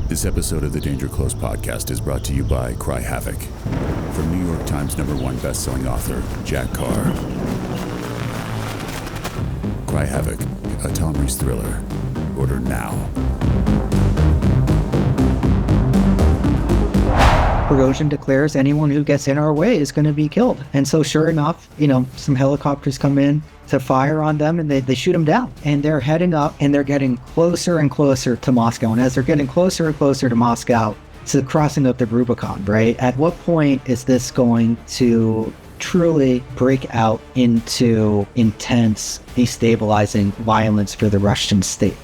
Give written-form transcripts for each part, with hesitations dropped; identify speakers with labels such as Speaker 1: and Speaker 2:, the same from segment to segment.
Speaker 1: This episode of the Danger Close podcast is brought to you by Cry Havoc. From New York Times #1 best-selling author, Jack Carr. Cry Havoc, a Tom Reese thriller. Order now.
Speaker 2: Prigozhin declares anyone who gets in our way is going to be killed. And so sure enough, some helicopters come in to fire on them and they shoot them down. And they're heading up and they're getting closer and closer to Moscow. And as they're getting closer and closer to Moscow, it's the crossing of the Rubicon, right? At what point is this going to truly break out into intense, destabilizing violence for the Russian state?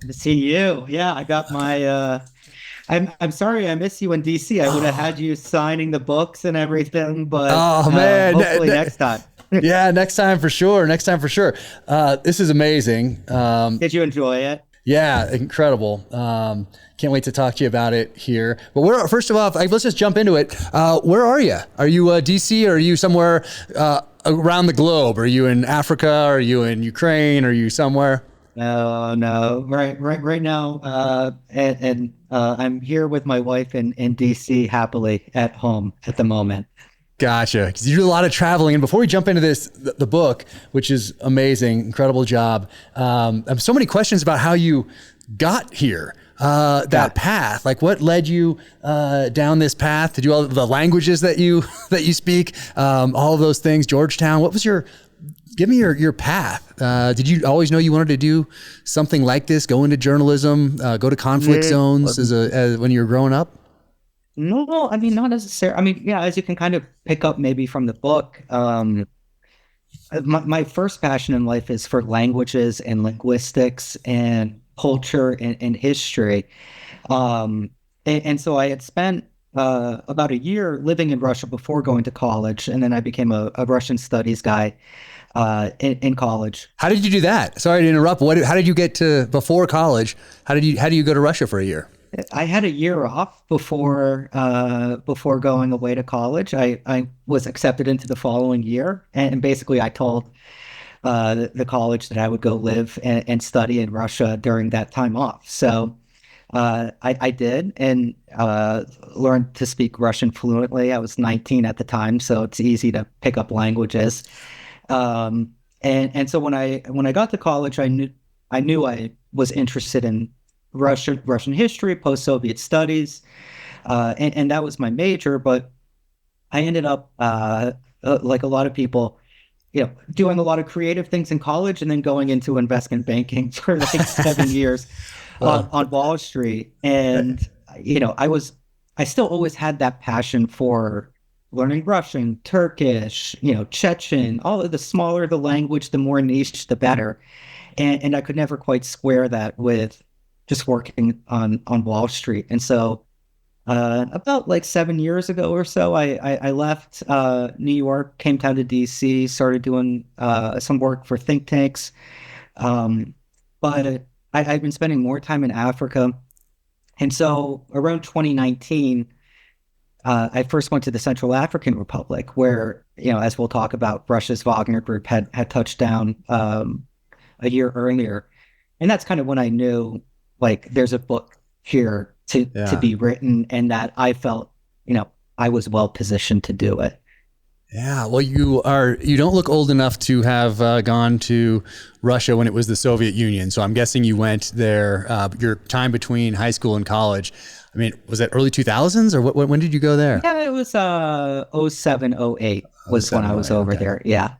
Speaker 2: To see you. Yeah, I got my I'm sorry I miss you in DC. I would have had you signing the books and everything, but man, hopefully next time.
Speaker 3: Yeah, next time for sure. This is amazing.
Speaker 2: Did you enjoy it?
Speaker 3: Yeah, incredible. Can't wait to talk to you about it here. But first of all, let's just jump into it. Where are you? Are you DC? Or are you somewhere around the globe? Are you in Africa? Are you in Ukraine? Are you somewhere?
Speaker 2: No. Right now, I'm here with my wife in DC, happily at home at the moment.
Speaker 3: Gotcha. Because you do a lot of traveling. And before we jump into the book, which is amazing, incredible job. I have so many questions about how you got here. That path, like what led you down this path to do all the languages that you speak, all of those things. Georgetown. What was give me your path. Did you always know you wanted to do something like this? Go into journalism, go to conflict zones as when you were growing up?
Speaker 2: No, I mean, not necessarily. I mean, yeah, as you can kind of pick up maybe from the book, my first passion in life is for languages and linguistics and culture and history. And so I had spent about a year living in Russia before going to college, and then I became a Russian studies guy in college.
Speaker 3: How did you do that? Sorry to interrupt. How did you get to before college? How do you go to Russia for a year?
Speaker 2: I had a year off before going away to college. I was accepted into the following year, and basically I told the college that I would go live and study in Russia during that time off. So I did, and learned to speak Russian fluently. I was 19 at the time, so it's easy to pick up languages. And so when I got to college, I knew I was interested in Russian history, post-Soviet studies, and that was my major. But I ended up, like a lot of people, doing a lot of creative things in college, and then going into investment banking for like 7 years on Wall Street. And I still always had that passion for learning Russian, Turkish, Chechen. All of the smaller the language, the more niche, the better. And I could never quite square that with just working on Wall Street. And so about like 7 years ago or so, I left New York, came down to DC, started doing some work for think tanks. But I've been spending more time in Africa. And so around 2019, I first went to the Central African Republic, where, as we'll talk about, Russia's Wagner group had touched down a year earlier. And that's kind of when I knew, like, there's a book here to be written, and that I felt, I was well positioned to do it.
Speaker 3: Yeah, well, you don't look old enough to have gone to Russia when it was the Soviet Union. So I'm guessing you went there, your time between high school and college. I mean, was that early 2000s or when did you go there?
Speaker 2: Yeah, it was 07, 08 was when I was over
Speaker 3: okay.
Speaker 2: there. Yeah.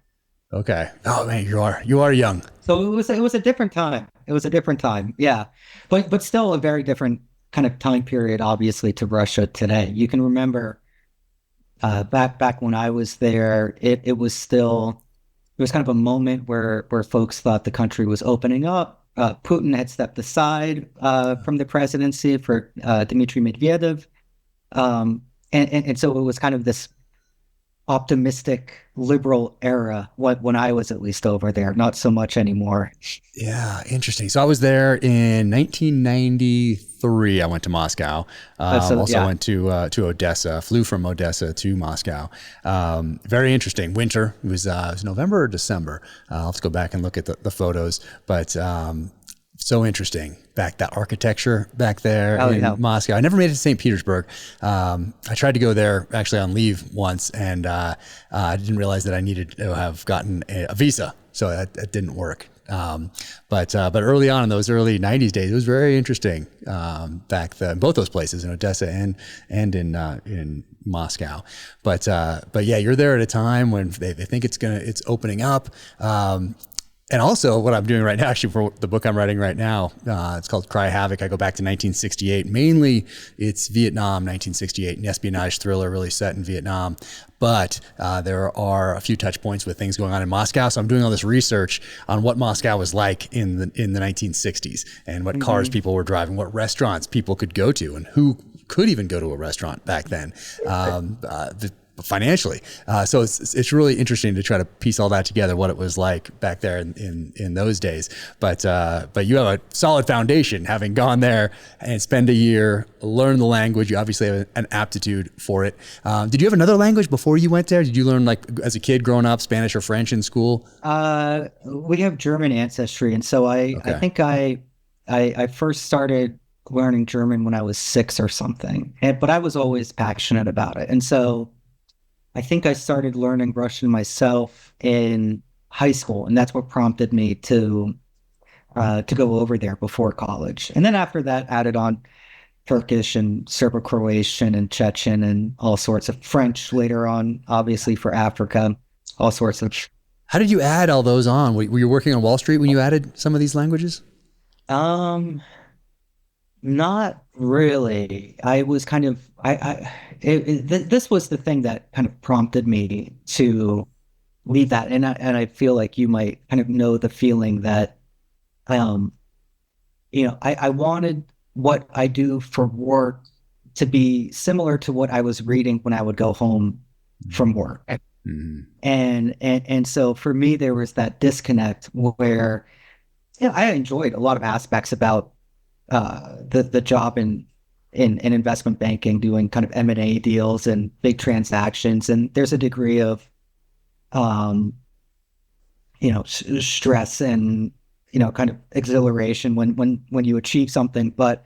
Speaker 3: Okay. Oh man, you are young.
Speaker 2: So it was a different time. It was a different time. Yeah. But still a very different kind of time period, obviously, to Russia today. You can remember back when I was there, it was kind of a moment where folks thought the country was opening up. Putin had stepped aside from the presidency for Dmitry Medvedev. And so it was kind of this optimistic liberal era when I was at least over there, not so much anymore.
Speaker 3: Yeah, interesting. So I was there in 1993. I went to Moscow. Went to Odessa, flew from Odessa to Moscow. Very interesting. Winter. It was November or December. I'll have to go back and look at the photos, but so interesting. That architecture back there in Moscow. I never made it to St. Petersburg. I tried to go there actually on leave once, and I didn't realize that I needed to have gotten a visa, so that didn't work. But early on in those early 90s days, it was very interesting back then, both those places, in Odessa and in Moscow. But yeah, you're there at a time when they think it's opening up. And also what I'm doing right now, actually for the book I'm writing right now, it's called Cry Havoc. I go back to 1968. Mainly it's Vietnam, 1968, an espionage thriller really set in Vietnam. But there are a few touch points with things going on in Moscow. So I'm doing all this research on what Moscow was like in the 1960s and what cars people were driving, what restaurants people could go to, and who could even go to a restaurant back then. Financially. So it's really interesting to try to piece all that together, what it was like back there in those days. But you have a solid foundation, having gone there and spend a year, learn the language. You obviously have an aptitude for it. Did you have another language before you went there? Did you learn, like, as a kid growing up, Spanish or French in school?
Speaker 2: We have German ancestry. And so I think I first started learning German when I was 6 or something, but I was always passionate about it. And so I think I started learning Russian myself in high school, and that's what prompted me to go over there before college. And then after that, added on Turkish and Serbo-Croatian and Chechen and all sorts of French later on, obviously for Africa, all sorts of.
Speaker 3: How did you add all those on? Were you working on Wallstreet when you added some of these languages?
Speaker 2: Not really. I was kind of, this was the thing that kind of prompted me to leave that. And I feel like you might kind of know the feeling that, I wanted what I do for work to be similar to what I was reading when I would go home from work. Mm-hmm. And so for me, there was that disconnect where, I enjoyed a lot of aspects about the job in investment banking, doing kind of M&A deals and big transactions. And there's a degree of, stress and, kind of exhilaration when you achieve something. But,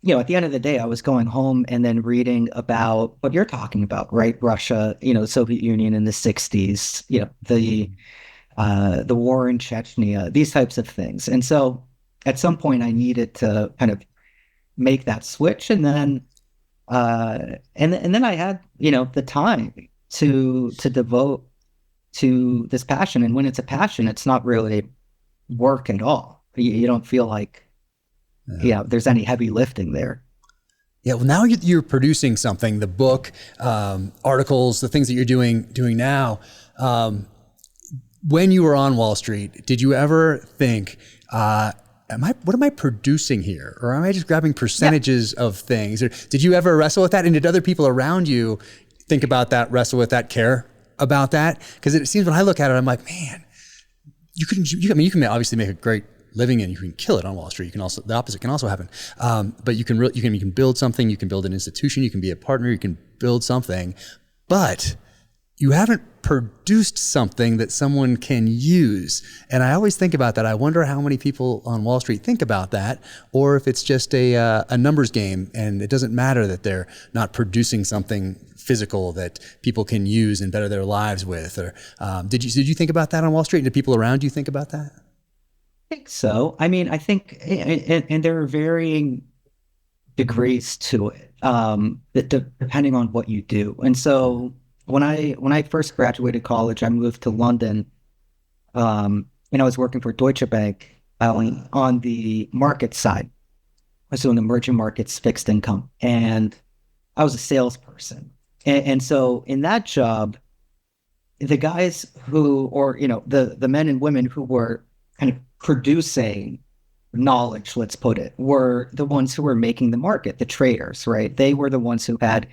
Speaker 2: at the end of the day, I was going home and then reading about what you're talking about, right? Russia, Soviet Union in the 60s, the war in Chechnya, these types of things. And so at some point I needed to kind of make that switch. And then, and then I had, the time to devote to this passion. And when it's a passion, it's not really work at all. You don't feel like, there's any heavy lifting there.
Speaker 3: Yeah. Well, now you're producing something, the book, articles, the things that you're doing now. When you were on Wallstreet, did you ever think, what am I producing here? Or am I just grabbing percentages of things? Or did you ever wrestle with that? And did other people around you think about that, wrestle with that, care about that? Because it seems when I look at it, I'm like, man, you can obviously make a great living and you can kill it on Wall Street. You can also, the opposite can also happen. But you can build something, you can build an institution, you can be a partner, you can build something, but you haven't produced something that someone can use. And I always think about that. I wonder how many people on Wall Street think about that, or if it's just a numbers game and it doesn't matter that they're not producing something physical that people can use and better their lives with. Or did you think about that on Wall Street? Did people around you think about that?
Speaker 2: I think so. I mean, I think, and there are varying degrees to it, depending on what you do. And so when I first graduated college, I moved to London, and I was working for Deutsche Bank on the market side. I was doing emerging markets, fixed income, and I was a salesperson. And so in that job, the guys who, or the men and women who were kind of producing knowledge, let's put it, were the ones who were making the market, the traders, right? They were the ones who had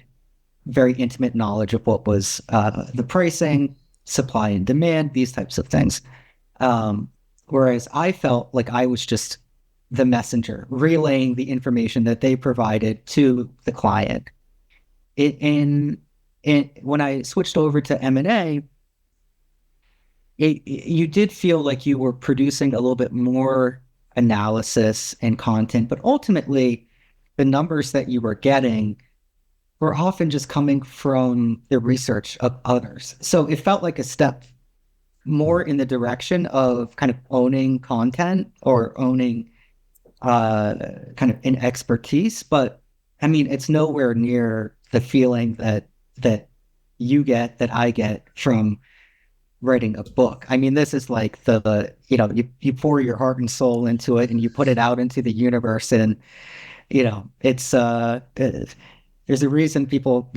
Speaker 2: very intimate knowledge of what was the pricing, supply and demand, these types of things. Whereas I felt like I was just the messenger, relaying the information that they provided to the client. When I switched over to M&A, you did feel like you were producing a little bit more analysis and content, but ultimately the numbers that you were getting were often just coming from the research of others. So it felt like a step more in the direction of kind of owning content or owning kind of an expertise. But I mean, it's nowhere near the feeling that you get, that I get from writing a book. I mean, this is like you pour your heart and soul into it and you put it out into the universe, and it's there's a reason people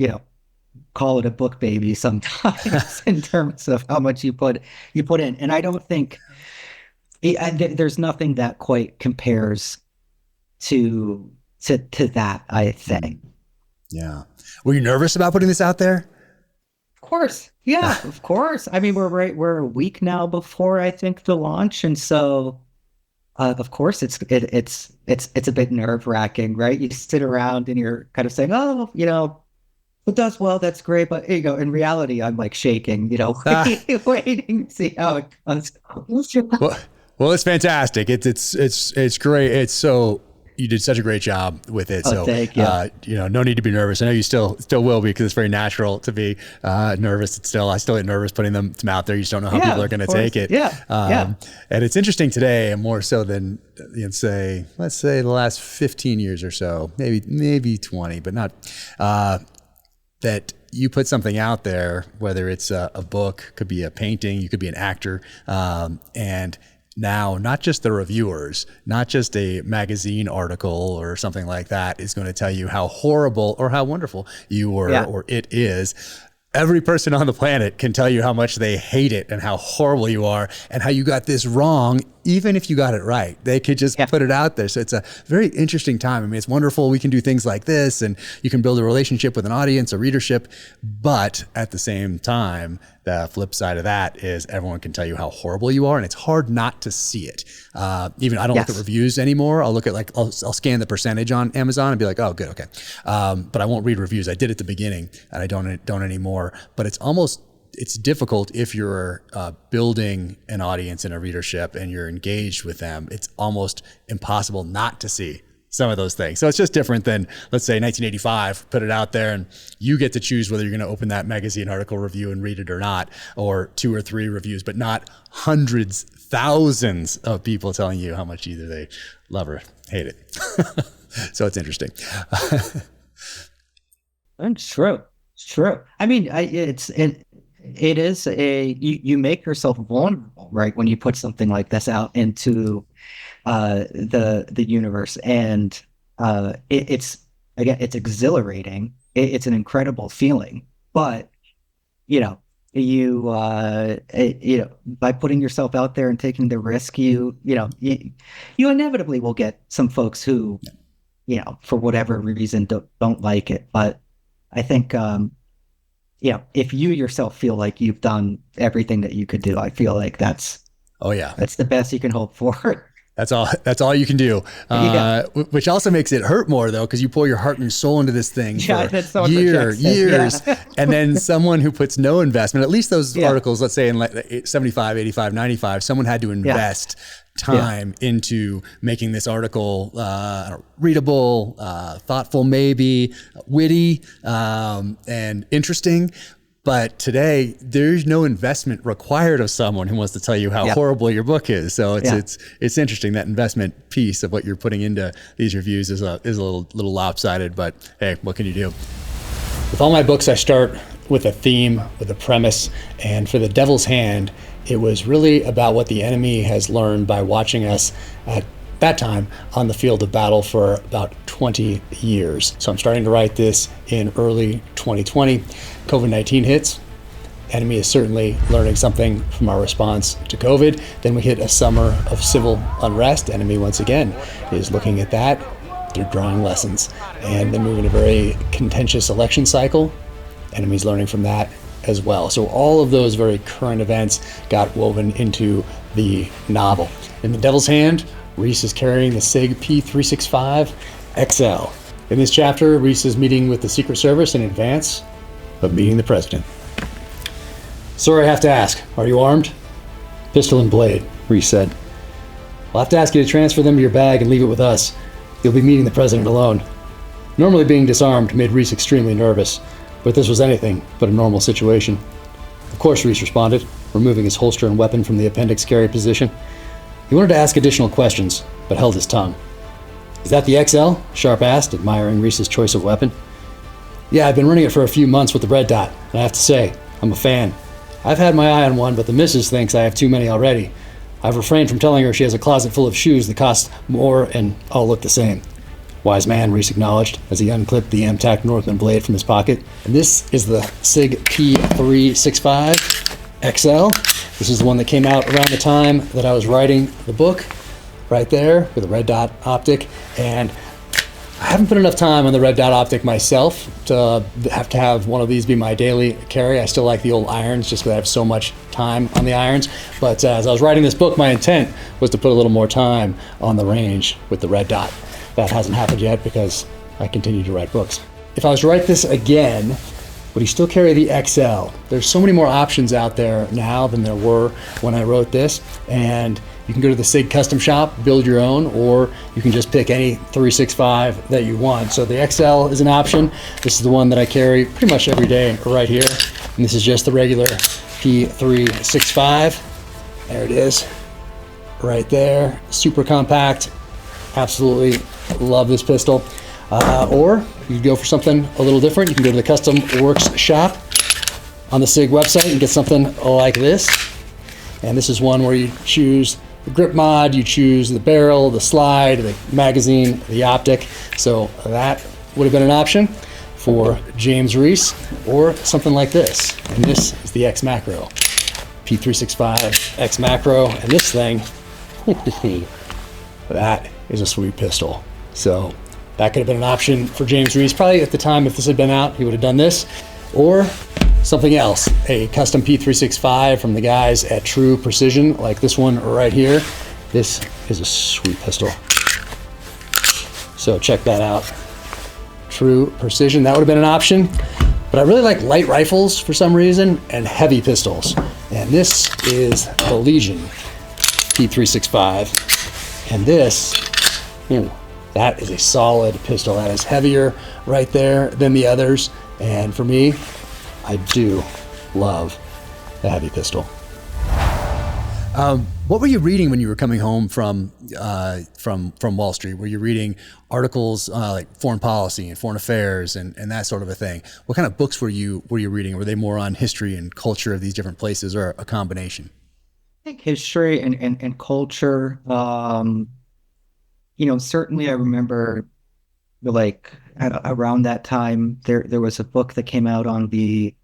Speaker 2: call it a book baby sometimes in terms of how much you put in. And I don't think there's nothing that quite compares to that, I think.
Speaker 3: Yeah. Were you nervous about putting this out there?
Speaker 2: Of course. Yeah, of course. I mean, we're a week now before, I think, the launch. And so, of course, it's a bit nerve wracking, right? You sit around and you're kind of saying, oh, it does well, that's great. But in reality, I'm like shaking, waiting to see how it comes.
Speaker 3: Well, it's fantastic. It's great. It's so, you did such a great job with it. So,
Speaker 2: thank you.
Speaker 3: No need to be nervous. I know you still will be, because it's very natural to be nervous. I still get nervous putting them out there. You just don't know how people are going to take it.
Speaker 2: Yeah.
Speaker 3: And it's interesting today, and more so than let's say the last 15 years or so, maybe 20, but not that you put something out there, whether it's a book, could be a painting, you could be an actor, and now, not just the reviewers, not just a magazine article or something like that is going to tell you how horrible or how wonderful you were or it is. Every person on the planet can tell you how much they hate it and how horrible you are and how you got this wrong, even if you got it right. They could just put it out there. So it's a very interesting time. I mean, it's wonderful. We can do things like this, and you can build a relationship with an audience, a readership. But at the same time, the flip side of that is everyone can tell you how horrible you are, and it's hard not to see it. Even I don't look at reviews anymore. I'll look at I'll scan the percentage on Amazon and be like, oh, good, okay. But I won't read reviews. I did at the beginning, and I don't anymore. But it's difficult if you're building an audience and a readership and you're engaged with them. It's almost impossible not to see some of those things. So it's just different than, let's say, 1985, put it out there and you get to choose whether you're going to open that magazine article review and read it or not, or 2 or 3 reviews, but not hundreds, thousands of people telling you how much either they love or hate it. So it's interesting.
Speaker 2: It's true. It's true. I mean, it is you make yourself vulnerable, right? When you put something like this out into the universe, and it's exhilarating. It's an incredible feeling, but by putting yourself out there and taking the risk, you inevitably will get some folks who, for whatever reason don't like it. But I think, if you yourself feel like you've done everything that you could do, I feel like that's the best you can hope for.
Speaker 3: That's all you can do. Which also makes it hurt more though, because you pour your heart and your soul into this thing for years, and then someone who puts no investment, at least those articles, let's say in like 75, 85, 95, someone had to invest time into making this article readable, thoughtful, maybe witty, and interesting. But today, there's no investment required of someone who wants to tell you how horrible your book is. So it's interesting, that investment piece of what you're putting into these reviews is a little lopsided. But hey, what can you do? With all my books, I start with a theme, with a premise, and for The Devil's Hand, it was really about what the enemy has learned by watching us at that time on the field of battle for about 20 years. So I'm starting to write this in early 2020. COVID-19 hits. Enemy is certainly learning something from our response to COVID. Then we hit a summer of civil unrest. Enemy once again is looking at that. They're drawing lessons. And then moving a very contentious election cycle. Enemy's learning from that as well. So all of those very current events got woven into the novel. In The Devil's Hand, Reese is carrying the SIG P365 XL. In this chapter, Reese is meeting with the Secret Service in advance of meeting the president. Sorry, I have to ask, are you armed? Pistol and blade, Reese said. I'll have to ask you to transfer them to your bag and leave it with us. You'll be meeting the president alone. Normally being disarmed made Reese extremely nervous, but this was anything but a normal situation. Of course, Reese responded, removing his holster and weapon from the appendix carry position. He wanted to ask additional questions, but held his tongue. Is that the XL? Sharp asked, admiring Reese's choice of weapon. Yeah, I've been running it for a few months with the red dot, and I have to say, I'm a fan. I've had my eye on one, but the missus thinks I have too many already. I've refrained from telling her she has a closet full of shoes that cost more and all look the same. Wise man, Reese acknowledged, as he unclipped the Amtac Northman blade from his pocket. And this is the SIG P365 XL. This is the one that came out around the time that I was writing the book, right there with a red dot optic. And I haven't put enough time on the red dot optic myself to have one of these be my daily carry. I still like the old irons just because I have so much time on the irons. But as I was writing this book, my intent was to put a little more time on the range with the red dot. That hasn't happened yet because I continue to write books. If I was to write this again, would he still carry the XL? There's so many more options out there now than there were when I wrote this. And you can go to the SIG custom shop, build your own, or you can just pick any 365 that you want. So the XL is an option. This is the one that I carry pretty much every day right here. And this is just the regular P365. There it is, right there. Super compact. Absolutely love this pistol. Or you could go for something a little different. You can go to the Custom Works shop on the SIG website and get something like this. And this is one where you choose the grip mod, you choose the barrel, the slide, the magazine, the optic. So that would have been an option for James Reese, or something like this. And this is the X Macro, P365 X Macro. And this thing, that is a sweet pistol. So that could have been an option for James Reese. Probably at the time, if this had been out, he would have done this. Or something else, a custom P365 from the guys at True Precision, like this one right here. This is a sweet pistol. So check that out. True Precision, that would have been an option. But I really like light rifles for some reason and heavy pistols. And this is the Legion P365. And this, that is a solid pistol. That is heavier right there than the others. And for me, I do love the heavy pistol. What were you reading when you were coming home from Wallstreet? Were you reading articles like foreign policy and foreign affairs and that sort of a thing? What kind of books were you reading? Were they more on history and culture of these different places, or a combination?
Speaker 2: I think history and culture. Certainly I remember around that time, there was a book that came out on the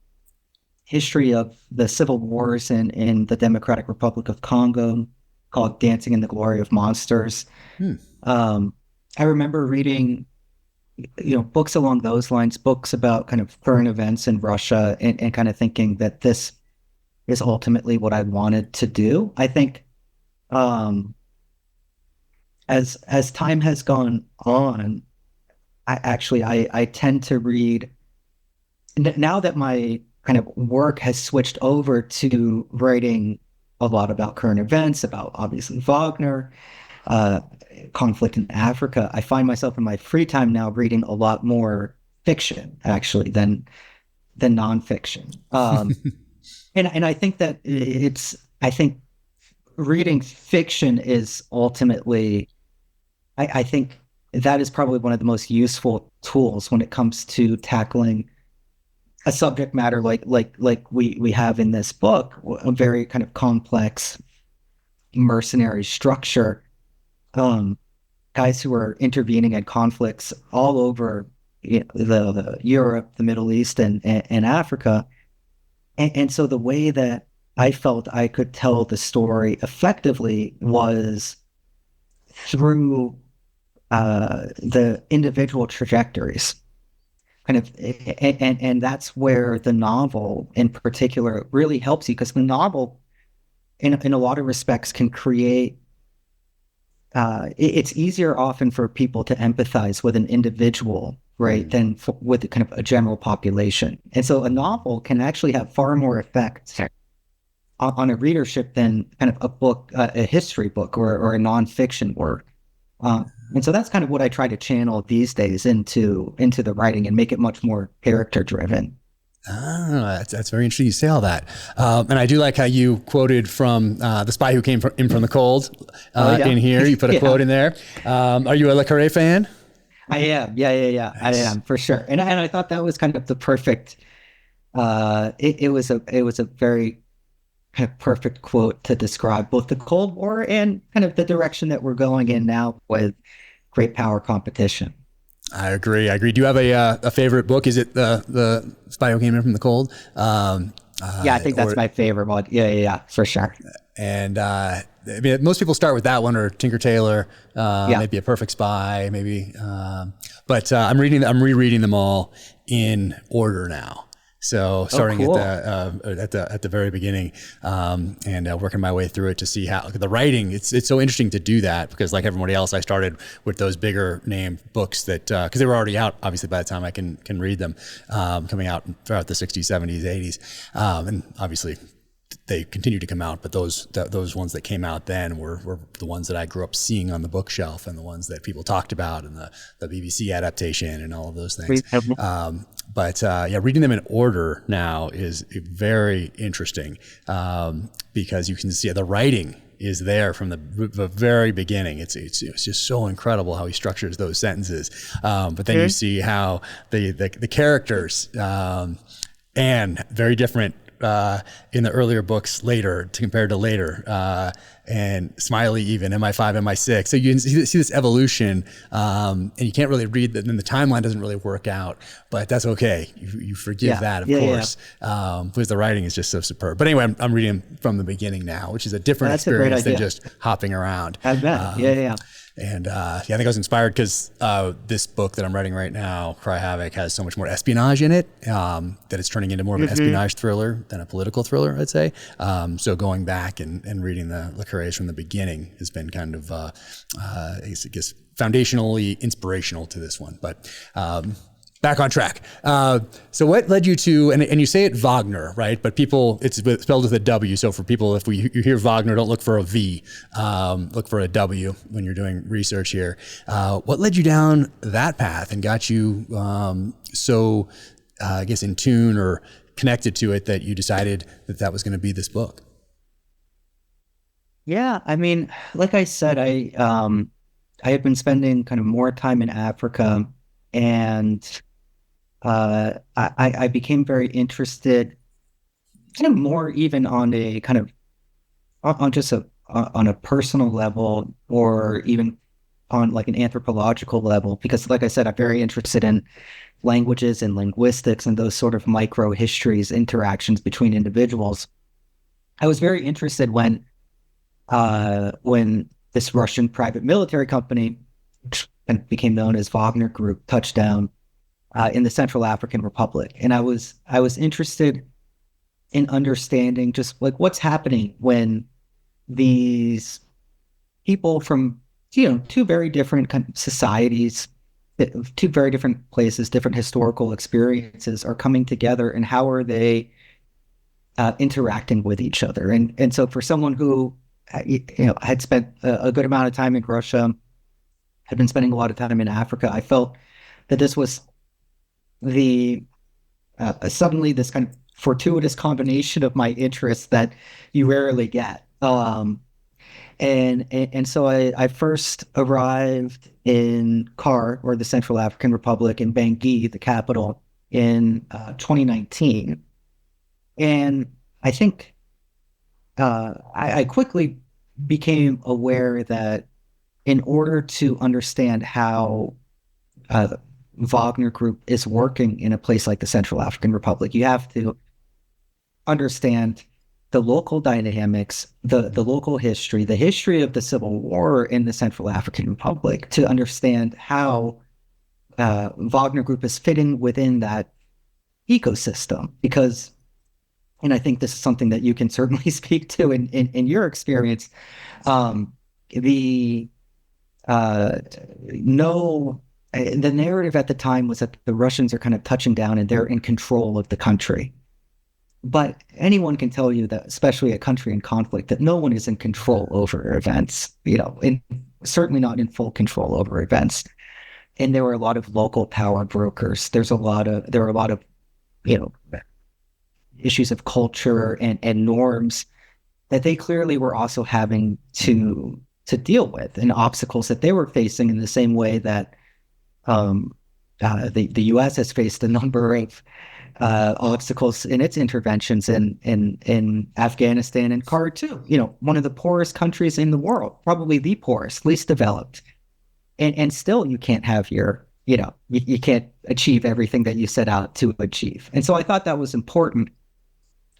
Speaker 2: history of the civil wars in the Democratic Republic of Congo called Dancing in the Glory of Monsters. I remember reading, books along those lines, books about kind of current events in Russia and kind of thinking that this is ultimately what I wanted to do. I think, as time has gone on, I tend to read now that my kind of work has switched over to writing a lot about current events, about obviously Wagner, uh, conflict in Africa. I find myself in my free time now reading a lot more fiction actually than nonfiction. And I think that I think reading fiction is ultimately, I think that is probably one of the most useful tools when it comes to tackling a subject matter like we have in this book, a very kind of complex mercenary structure. Guys who are intervening in conflicts all over the Europe, the Middle East, and Africa. And so the way that I felt I could tell the story effectively was through the individual trajectories. Kind of, and that's where the novel in particular really helps you, because the novel, in a lot of respects, can create. It's easier often for people to empathize with an individual, right, than with kind of a general population. And so a novel can actually have far more effect on a readership than kind of a book, a history book, or a nonfiction work. And so that's kind of what I try to channel these days into the writing and make it much more character driven.
Speaker 3: Ah, that's very interesting. You say all that. And I do like how you quoted from The Spy Who Came in from the Cold in here. You put a quote in there. Are you a Le Carre fan?
Speaker 2: I am. Yeah. Nice. I am, for sure. And I thought that was kind of the perfect, it was a very kind of perfect quote to describe both the Cold War and kind of the direction that we're going in now with great power competition.
Speaker 3: I agree. Do you have a favorite book? Is it the Spy Who Came in from the Cold?
Speaker 2: Yeah, I think that's my favorite one. Yeah, for sure.
Speaker 3: And I mean, most people start with that one, or Tinker Tailor, maybe A Perfect Spy, maybe. But I'm rereading them all in order now. So starting
Speaker 2: cool.
Speaker 3: at the very beginning, and working my way through it to see how the writing. It's so interesting to do that, because like everybody else, I started with those bigger name books that because they were already out, obviously, by the time I can read them, coming out throughout the 60s, 70s, 80s, and obviously they continue to come out, but those ones that came out then were the ones that I grew up seeing on the bookshelf, and the ones that people talked about, and the BBC adaptation and all of those things. But reading them in order now is very interesting, because you can see the writing is there from the very beginning. It's just so incredible how he structures those sentences. But then you see how the characters, and very different in the earlier books compared to later, and Smiley even, MI5, MI6. So you can see this evolution, and you can't really read that, and the timeline doesn't really work out, but that's okay. You forgive that, of course, because the writing is just so superb. But anyway, I'm reading from the beginning now, which is a different experience than just hopping around.
Speaker 2: I bet.
Speaker 3: And I think I was inspired because this book that I'm writing right now, Cry Havoc, has so much more espionage in it, that it's turning into more of an espionage thriller than a political thriller, I'd say. So going back and reading the Le Carres from the beginning has been kind of, I guess, foundationally inspirational to this one. But back on track. So what led you to, and you say it Wagner, right? But people, it's spelled with a W. So for people, if you hear Wagner, don't look for a V, look for a W when you're doing research here. What led you down that path and got you so, I guess, in tune or connected to it that you decided that was going to be this book?
Speaker 2: Yeah, I mean, like I said, I had been spending kind of more time in Africa, and I became very interested, kind of more even on a kind of on a personal level, or even on like an anthropological level, because like I said, I'm very interested in languages and linguistics and those sort of micro histories, interactions between individuals. I was very interested when this Russian private military company, which became known as Wagner Group, touched down in the Central African Republic. And I was interested in understanding just like what's happening when these people from two very different kind of societies, two very different places, different historical experiences are coming together, and how are they interacting with each other? And so for someone who had spent a good amount of time in Russia, had been spending a lot of time in Africa, I felt that this was the suddenly this kind of fortuitous combination of my interests that you rarely get. And so I first arrived in Carr, or the Central African Republic, in Bangui, the capital, in 2019. And I think I quickly became aware that in order to understand how Wagner Group is working in a place like the Central African Republic, you have to understand the local dynamics, the local history, the history of the civil war in the Central African Republic, to understand how Wagner Group is fitting within that ecosystem. Because, and I think this is something that you can certainly speak to in your experience, the narrative at the time was that the Russians are kind of touching down and they're in control of the country. But anyone can tell you that, especially a country in conflict, that no one is in control over events, certainly not in full control over events. And there were a lot of local power brokers. There were a lot of, issues of culture and norms that they clearly were also having to deal with, and obstacles that they were facing in the same way that the U.S. has faced a number of obstacles in its interventions in Afghanistan and Carr too. One of the poorest countries in the world, probably the poorest, least developed, and still you can't have your, you can't achieve everything that you set out to achieve. And so I thought that was important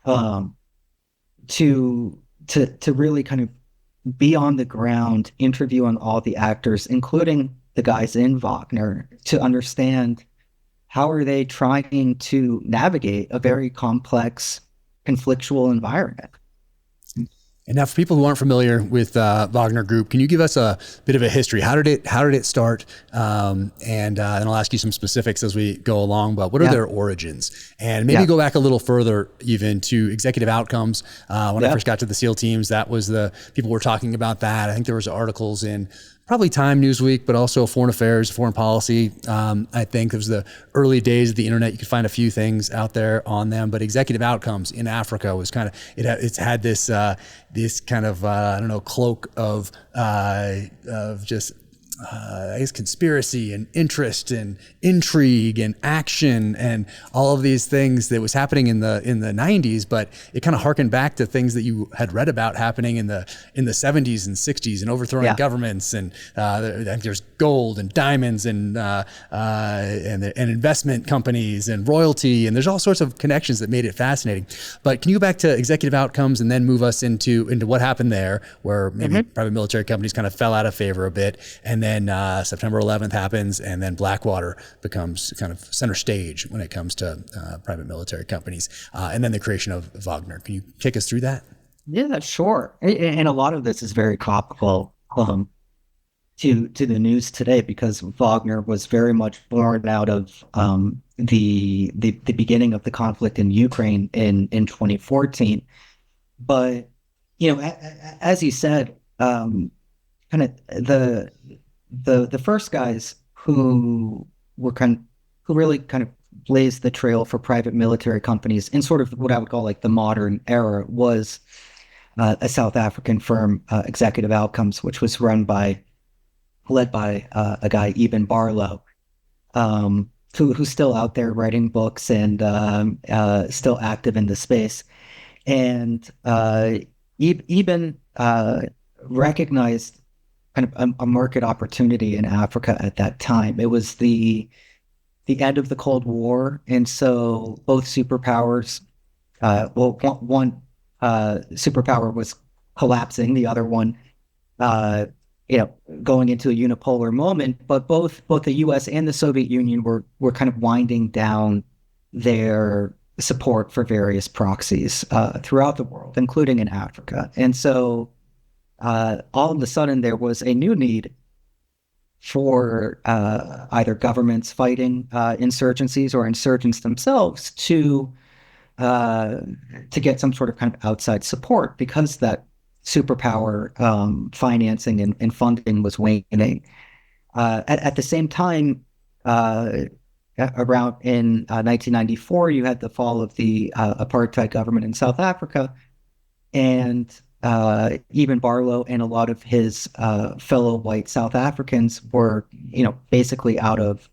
Speaker 2: to really kind of be on the ground, interviewing all the actors, including the guys in Wagner, to understand how are they trying to navigate a very complex, conflictual environment.
Speaker 3: And now, for people who aren't familiar with Wagner Group, can you give us a bit of a history? How did it start? And then I'll ask you some specifics as we go along. But what are their origins? And maybe go back a little further, even to executive outcomes. When I first got to the SEAL teams, that was people were talking about that. I think there was articles in probably Time, Newsweek, but also Foreign Affairs, Foreign Policy. I think it was the early days of the internet. You could find a few things out there on them, but executive outcomes in Africa was kind of, it's had this kind of, cloak of just, I guess, conspiracy and interest and intrigue and action and all of these things that was happening in the 90s, but it kind of harkened back to things that you had read about happening in the 70s and 60s and overthrowing governments, and I think there's gold and diamonds and investment companies and royalty, and there's all sorts of connections that made it fascinating. But can you go back to executive outcomes and then move us into what happened there, where maybe private military companies kind of fell out of favor a bit, and then September 11th happens, and then Blackwater becomes kind of center stage when it comes to private military companies, and then the creation of Wagner. Can you take us through that? Yeah,
Speaker 2: sure. And a lot of this is very topical to the news today, because Wagner was very much born out of the beginning of the conflict in Ukraine in 2014. But as you said, kind of the first guys who really kind of blazed the trail for private military companies in sort of what I would call like the modern era was a South African firm, Executive Outcomes, which was led by a guy, Eben Barlow, who's still out there writing books and still active in the space. And Eben recognized kind of a market opportunity in Africa at that time. It was the end of the Cold War, and so both superpowers, one superpower was collapsing, the other one, going into a unipolar moment. But both the U.S. and the Soviet Union were kind of winding down their support for various proxies throughout the world, including in Africa. And so all of a sudden there was a new need for either governments fighting insurgencies or insurgents themselves to get some sort of kind of outside support, because that superpower financing and funding was waning. At the same time, around in 1994, you had the fall of the apartheid government in South Africa, and even Barlow and a lot of his fellow white South Africans were, basically out of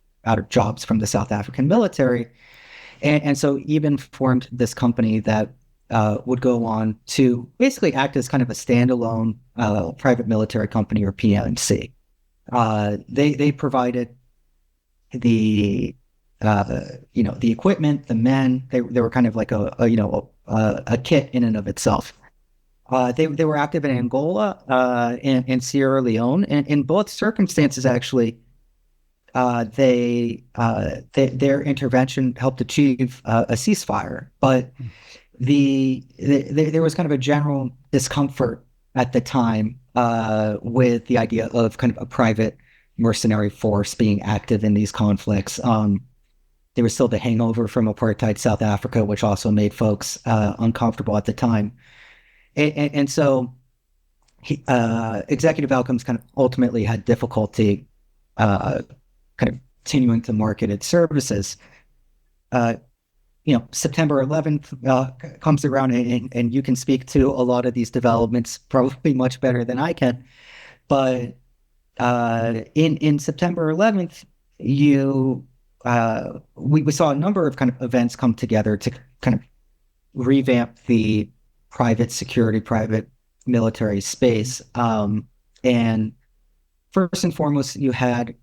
Speaker 2: jobs from the South African military. And so even formed this company that would go on to basically act as kind of a standalone private military company, or PMC. They provided the the equipment, the men. They were kind of like a kit in and of itself. They were active in Angola and Sierra Leone, and in both circumstances, actually, their intervention helped achieve a ceasefire. But there was kind of a general discomfort at the time with the idea of kind of a private mercenary force being active in these conflicts. There was still the hangover from apartheid South Africa, which also made folks uncomfortable at the time. And so Executive Outcomes kind of ultimately had difficulty kind of continuing to market its services. September 11th comes around, and you can speak to a lot of these developments probably much better than I can. But in September 11th, we saw a number of kind of events come together to kind of revamp the private military space. And first and foremost, you had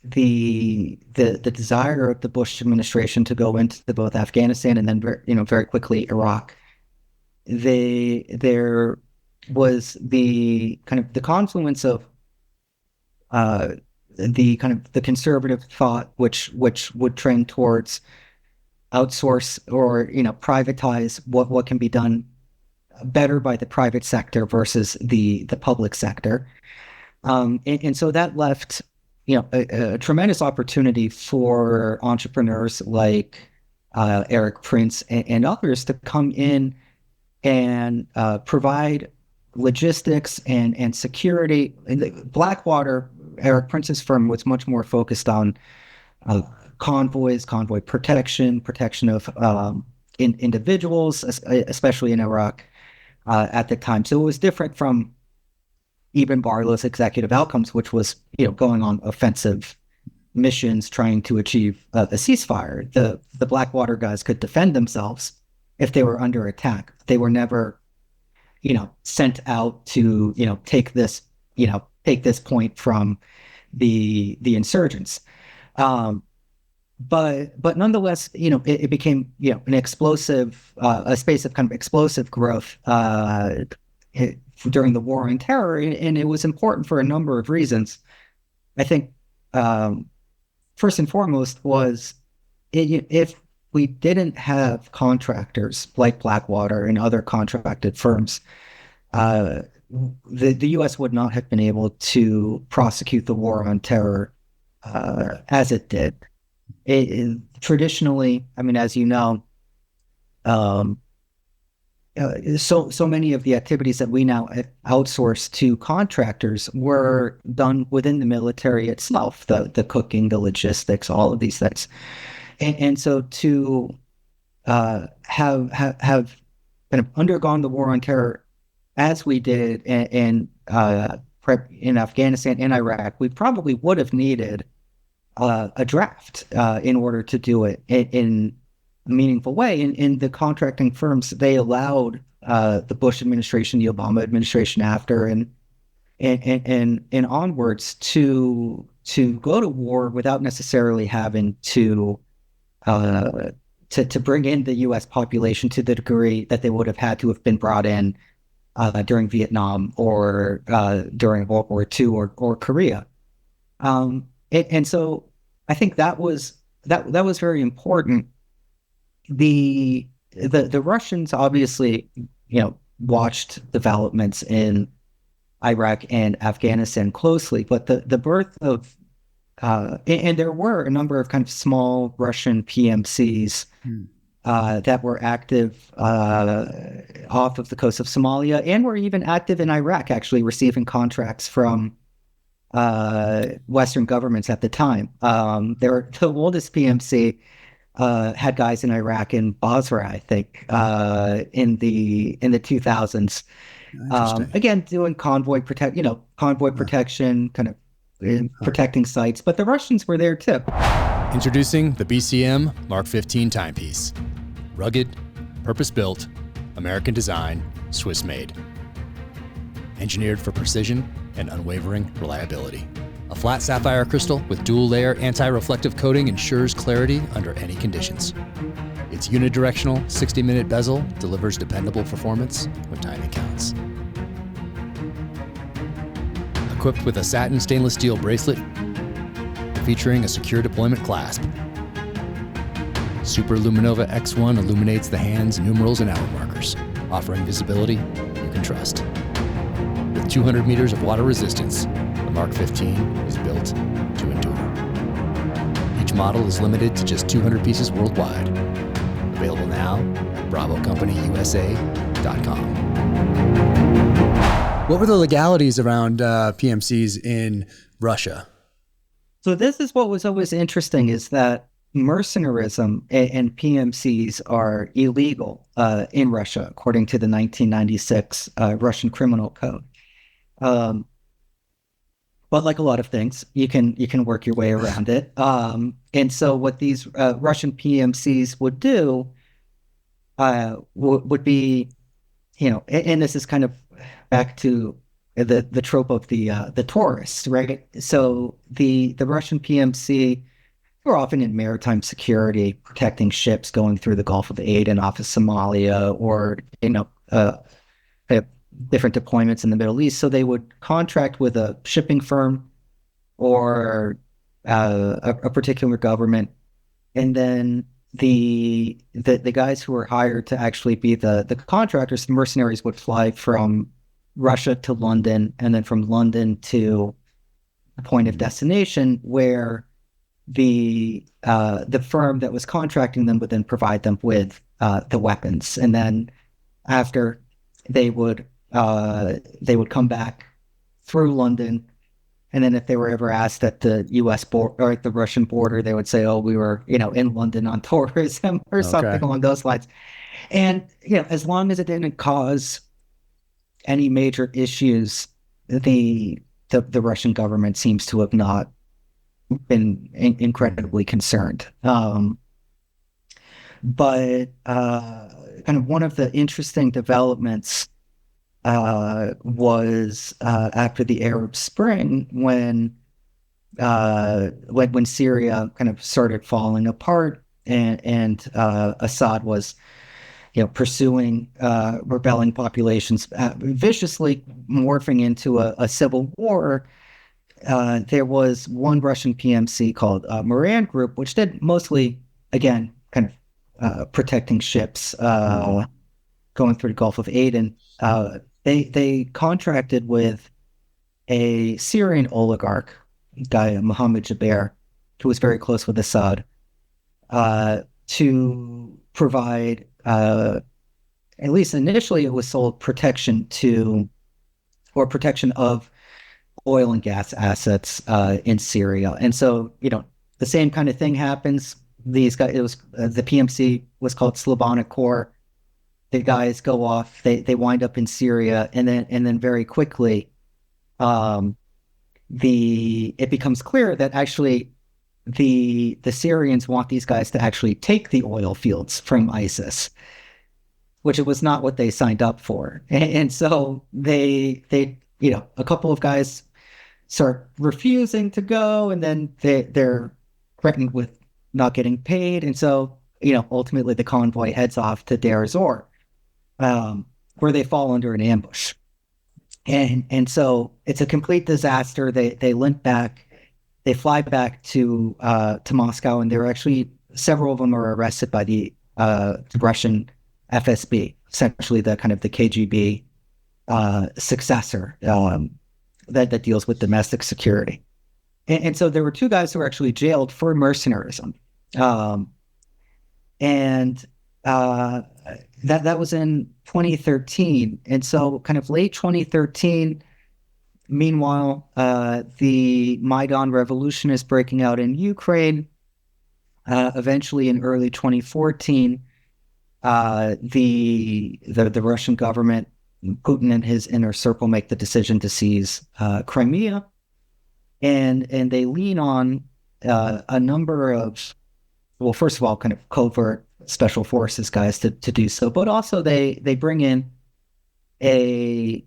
Speaker 2: the desire of the Bush administration to go into both Afghanistan and then very quickly Iraq. There was the kind of the confluence of the conservative thought, which would trend towards outsource or privatize what can be done better by the private sector versus the public sector, and so that left a tremendous opportunity for entrepreneurs like Eric Prince and others to come in and provide logistics and security. Blackwater, Eric Prince's firm, was much more focused on convoy protection of individuals, especially in Iraq at the time. So it was different from even Barlow's Executive Outcomes, which was going on offensive missions trying to achieve a ceasefire. The Blackwater guys could defend themselves if they were under attack. They were never sent out to take this point from the insurgents. But nonetheless, it became an explosive, a space of kind of explosive growth during the War on Terror, and it was important for a number of reasons. I think first and foremost was if we didn't have contractors like Blackwater and other contracted firms, the U.S. would not have been able to prosecute the War on Terror as it did. Traditionally, I mean, as you know, so many of the activities that we now outsource to contractors were done within the military itself, the cooking, the logistics, all of these things. And so to have kind of undergone the War on Terror as we did in Afghanistan and Iraq, we probably would have needed a draft in order to do it in a meaningful way. In the contracting firms, they allowed the Bush administration, the Obama administration after, and onwards to go to war without necessarily having to bring in the U.S. population to the degree that they would have had to have been brought in during Vietnam or during World War II or Korea. And so I think that was very important. The Russians obviously, watched developments in Iraq and Afghanistan closely, but the birth of and there were a number of kind of small Russian PMCs that were active off of the coast of Somalia, and were even active in Iraq, actually receiving contracts from Western governments at the time. The oldest PMC had guys in Iraq and Basra, I think, in the 2000s. Again, doing convoy protection, kind of protecting sites, but the Russians were there too.
Speaker 4: Introducing the BCM Mark 15 Timepiece. Rugged, purpose-built, American design, Swiss-made. Engineered for precision and unwavering reliability. A flat sapphire crystal with dual-layer anti-reflective coating ensures clarity under any conditions. Its unidirectional 60-minute bezel delivers dependable performance when timing counts. Equipped with a satin stainless steel bracelet featuring a secure deployment clasp. Super Luminova X1 illuminates the hand's numerals and hour markers, offering visibility you can trust. With 200 meters of water resistance, the Mark 15 is built to endure. Each model is limited to just 200 pieces worldwide. Available now at BravoCompanyUSA.com.
Speaker 3: What were the legalities around PMCs in Russia?
Speaker 2: So this is what was always interesting, is that mercenarism and PMCs are illegal in Russia, according to the 1996 Russian Criminal Code. But like a lot of things, you can work your way around it. And so what these Russian PMCs would do would be, and this is kind of back to the trope of the tourist, right? So the Russian PMC were often in maritime security, protecting ships going through the Gulf of Aden off of Somalia, or different deployments in the Middle East. So they would contract with a shipping firm or a particular government, and then the guys who were hired to actually be the contractors, the mercenaries, would fly from Russia to London, and then from London to the point of destination, where the firm that was contracting them would then provide them with the weapons. And then after, they would come back through London, and then if they were ever asked at the U.S. border or at the Russian border, they would say, "Oh, we were in London on tourism," or something along those lines. And as long as it didn't cause any major issues, the Russian government seems to have not been incredibly concerned. But kind of one of the interesting developments was after the Arab Spring, when Syria kind of started falling apart, and Assad was pursuing rebelling populations viciously, morphing into a civil war. There was one Russian PMC called Moran Group, which did mostly, again, kind of protecting ships going through the Gulf of Aden. They contracted with a Syrian oligarch, guy Mohammed Jaber, who was very close with Assad, to provide, at least initially, it was sold protection of oil and gas assets in Syria. And so, the same kind of thing happens. These guys, the PMC was called Slavonic Corps. The guys go off, they wind up in Syria, and then very quickly, it becomes clear that actually the Syrians want these guys to actually take the oil fields from ISIS, which it was not what they signed up for. And so they a couple of guys start refusing to go, and then they're threatened with not getting paid. And so, ultimately the convoy heads off to Deir ez-Zor, where they fall under an ambush. And so it's a complete disaster. They limp back, they fly back to Moscow, and there are actually several of them are arrested by the Russian FSB, essentially the kind of the KGB successor that deals with domestic security. And so there were two guys who were actually jailed for mercenarism. That was in 2013. And so kind of late 2013, meanwhile, the Maidan revolution is breaking out in Ukraine. Eventually in early 2014, the Russian government, Putin and his inner circle, make the decision to seize Crimea. And they lean on a number of, well, first of all, kind of covert special forces guys to do so, but also they bring in a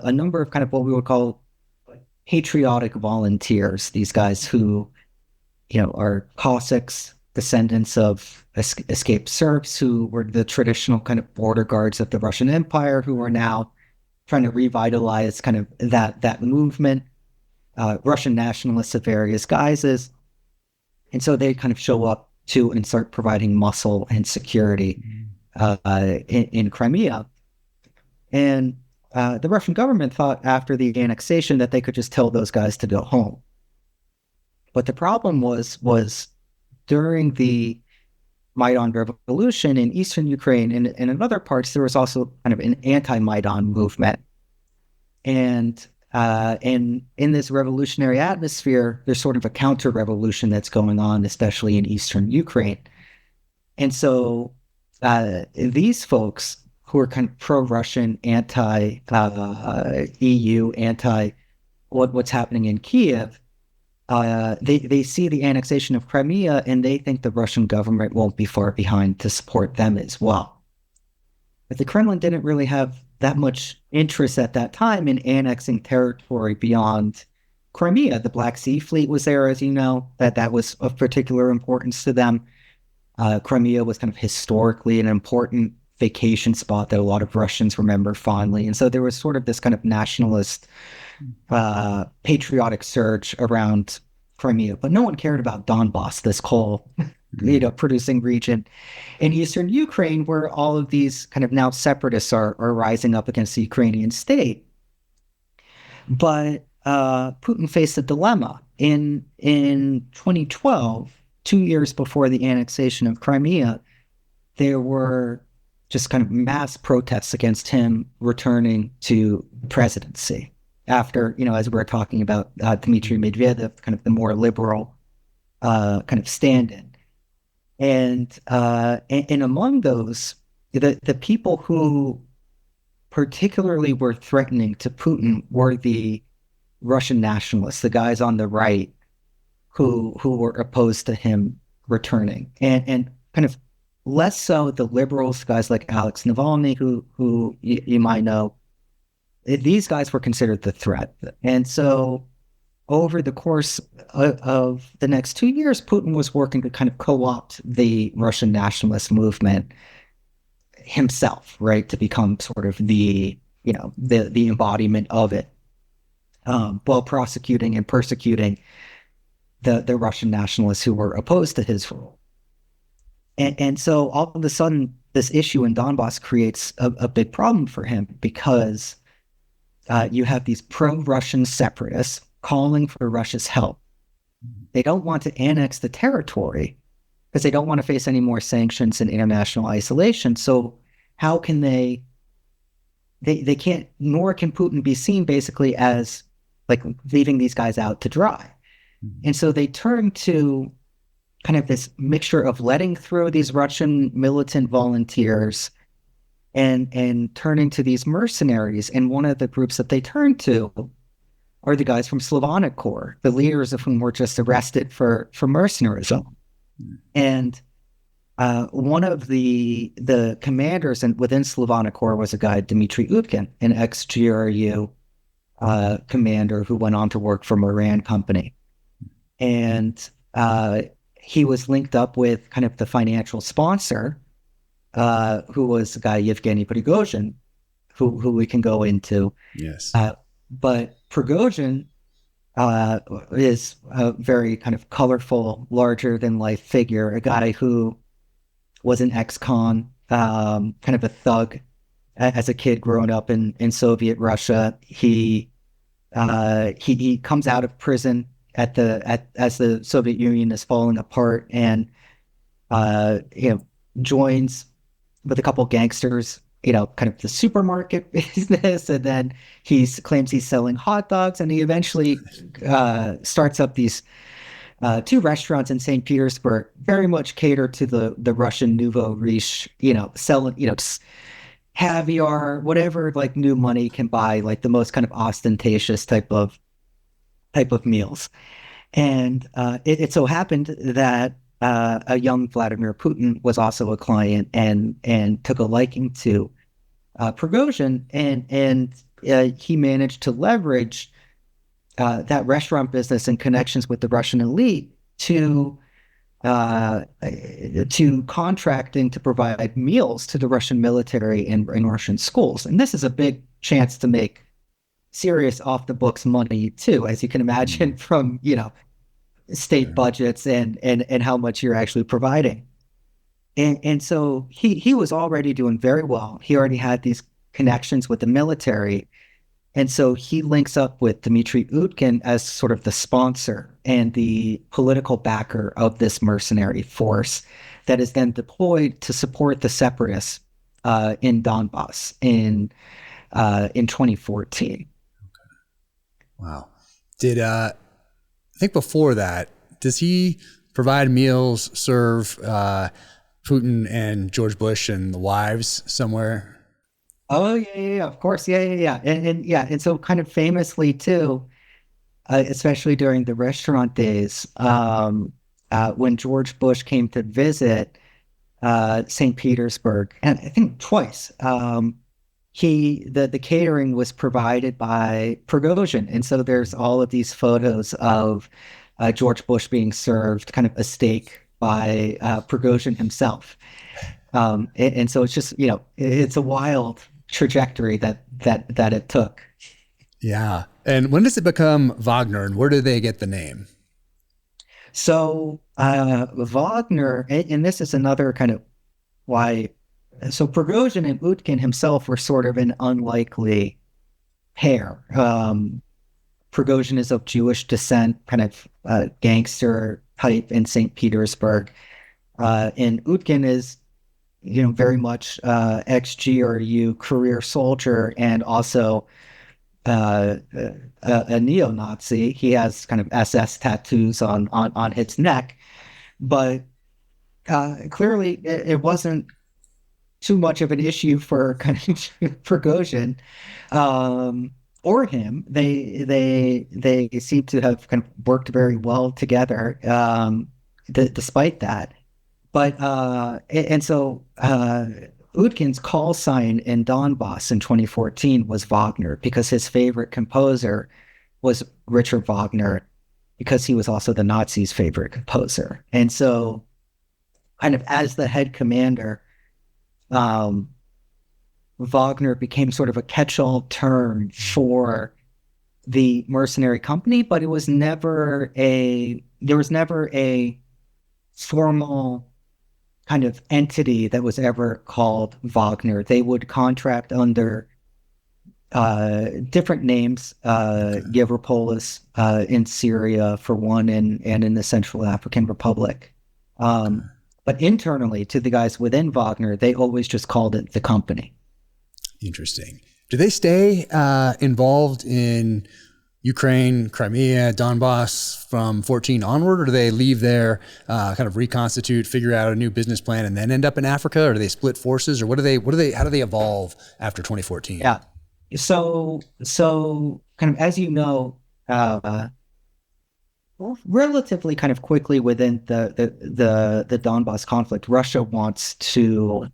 Speaker 2: number of kind of what we would call patriotic volunteers. These guys who, are Cossacks, descendants of escaped serfs who were the traditional kind of border guards of the Russian Empire, who are now trying to revitalize kind of that movement, Russian nationalists of various guises. And so they kind of show up to and start providing muscle and security in Crimea. And the Russian government thought after the annexation that they could just tell those guys to go home. But the problem was during the Maidan revolution in eastern Ukraine and in other parts, there was also kind of an anti-Maidan movement. And in this revolutionary atmosphere, there's sort of a counter-revolution that's going on, especially in eastern Ukraine. And so these folks who are kind of pro-Russian, anti-EU, what's happening in Kiev, they see the annexation of Crimea and they think the Russian government won't be far behind to support them as well. But the Kremlin didn't really have that much interest at that time in annexing territory beyond Crimea. The Black Sea Fleet was there, as you know, that was of particular importance to them. Crimea was kind of historically an important vacation spot that a lot of Russians remember fondly. And so there was sort of this kind of nationalist, patriotic surge around Crimea, but no one cared about Donbass, this coal, producing region in eastern Ukraine, where all of these kind of now separatists are rising up against the Ukrainian state. But Putin faced a dilemma. In 2012, 2 years before the annexation of Crimea, there were just kind of mass protests against him returning to the presidency after, as we were talking about, Dmitry Medvedev, kind of the more liberal kind of stand-in. And among those, the people who particularly were threatening to Putin were the Russian nationalists, the guys on the right who were opposed to him returning, and kind of less so the liberals, guys like Alex Navalny, who you might know. These guys were considered the threat. And so over the course of the next 2 years, Putin was working to kind of co-opt the Russian nationalist movement himself, right, to become sort of the embodiment of it, while prosecuting and persecuting the Russian nationalists who were opposed to his rule. And so all of a sudden, this issue in Donbass creates a big problem for him, because you have these pro-Russian separatists calling for Russia's help. They don't want to annex the territory because they don't want to face any more sanctions and international isolation. So how can they can't, nor can Putin be seen basically as like leaving these guys out to dry. And so they turn to kind of this mixture of letting through these Russian militant volunteers and turning to these mercenaries. And one of the groups that they turn to are the guys from Slavonic Corps, the leaders of whom were just arrested for mercenarism. And one of the commanders within Slavonic Corps was a guy, Dmitry Utkin, an ex-GRU commander who went on to work for Moran Company. And he was linked up with kind of the financial sponsor, who was a guy, Yevgeny Prigozhin, who we can go into.
Speaker 3: Yes.
Speaker 2: But Prigozhin is a very kind of colorful, larger-than-life figure, a guy who was an ex-con, kind of a thug, as a kid growing up in Soviet Russia. He comes out of prison as the Soviet Union is falling apart, and joins with a couple gangsters, kind of the supermarket business, and then claims he's selling hot dogs, and he eventually starts up these two restaurants in St. Petersburg, very much cater to the Russian nouveau riche, selling, caviar, whatever like new money can buy, like the most kind of ostentatious type of meals. And it so happened that a young Vladimir Putin was also a client and took a liking to Prigozhin, and he managed to leverage that restaurant business and connections with the Russian elite to contracting to provide meals to the Russian military and Russian schools. And this is a big chance to make serious off the books money too, as you can imagine from, state budgets and how much you're actually providing. And so he was already doing very well. He already had these connections with the military. And so he links up with Dmitry Utkin as sort of the sponsor and the political backer of this mercenary force that is then deployed to support the separatists in Donbass in 2014.
Speaker 3: Wow. I think before that, does he provide meals, serve Putin and George Bush and the wives somewhere?
Speaker 2: Oh yeah, of course, yeah, and so kind of famously too, especially during the restaurant days, when George Bush came to visit St. Petersburg, and I think twice, the catering was provided by Prigozhin, and so there's all of these photos of George Bush being served kind of a steak by Prigozhin himself, and so it's just it's a wild trajectory that it took.
Speaker 3: Yeah. And when does it become Wagner, and where do they get the name?
Speaker 2: So Wagner, and this is another kind of why. So Prigozhin and Utkin himself were sort of an unlikely pair. Prigozhin is of Jewish descent, kind of gangster type in St. Petersburg, and Utkin is very much ex-GRU career soldier, and also a neo-Nazi. He has kind of SS tattoos on his neck, but clearly it wasn't too much of an issue for kind of Prigozhin or him. They seem to have kind of worked very well together, despite that. But and so Utkin's call sign in Donbass in 2014 was Wagner, because his favorite composer was Richard Wagner, because he was also the Nazis' favorite composer. And so kind of as the head commander, Wagner became sort of a catch-all term for the mercenary company, but there was never a formal kind of entity that was ever called Wagner. They would contract under different names, Yevropolis in Syria for one, and in the Central African Republic. But internally to the guys within Wagner, they always just called it the company.
Speaker 3: Interesting. Do they stay involved in Ukraine, Crimea, Donbass from 14 onward, or do they leave there, kind of reconstitute, figure out a new business plan, and then end up in Africa, or do they split forces, or how do they evolve after 2014?
Speaker 2: Yeah. So kind of, as relatively kind of quickly within the Donbass conflict, Russia wants to,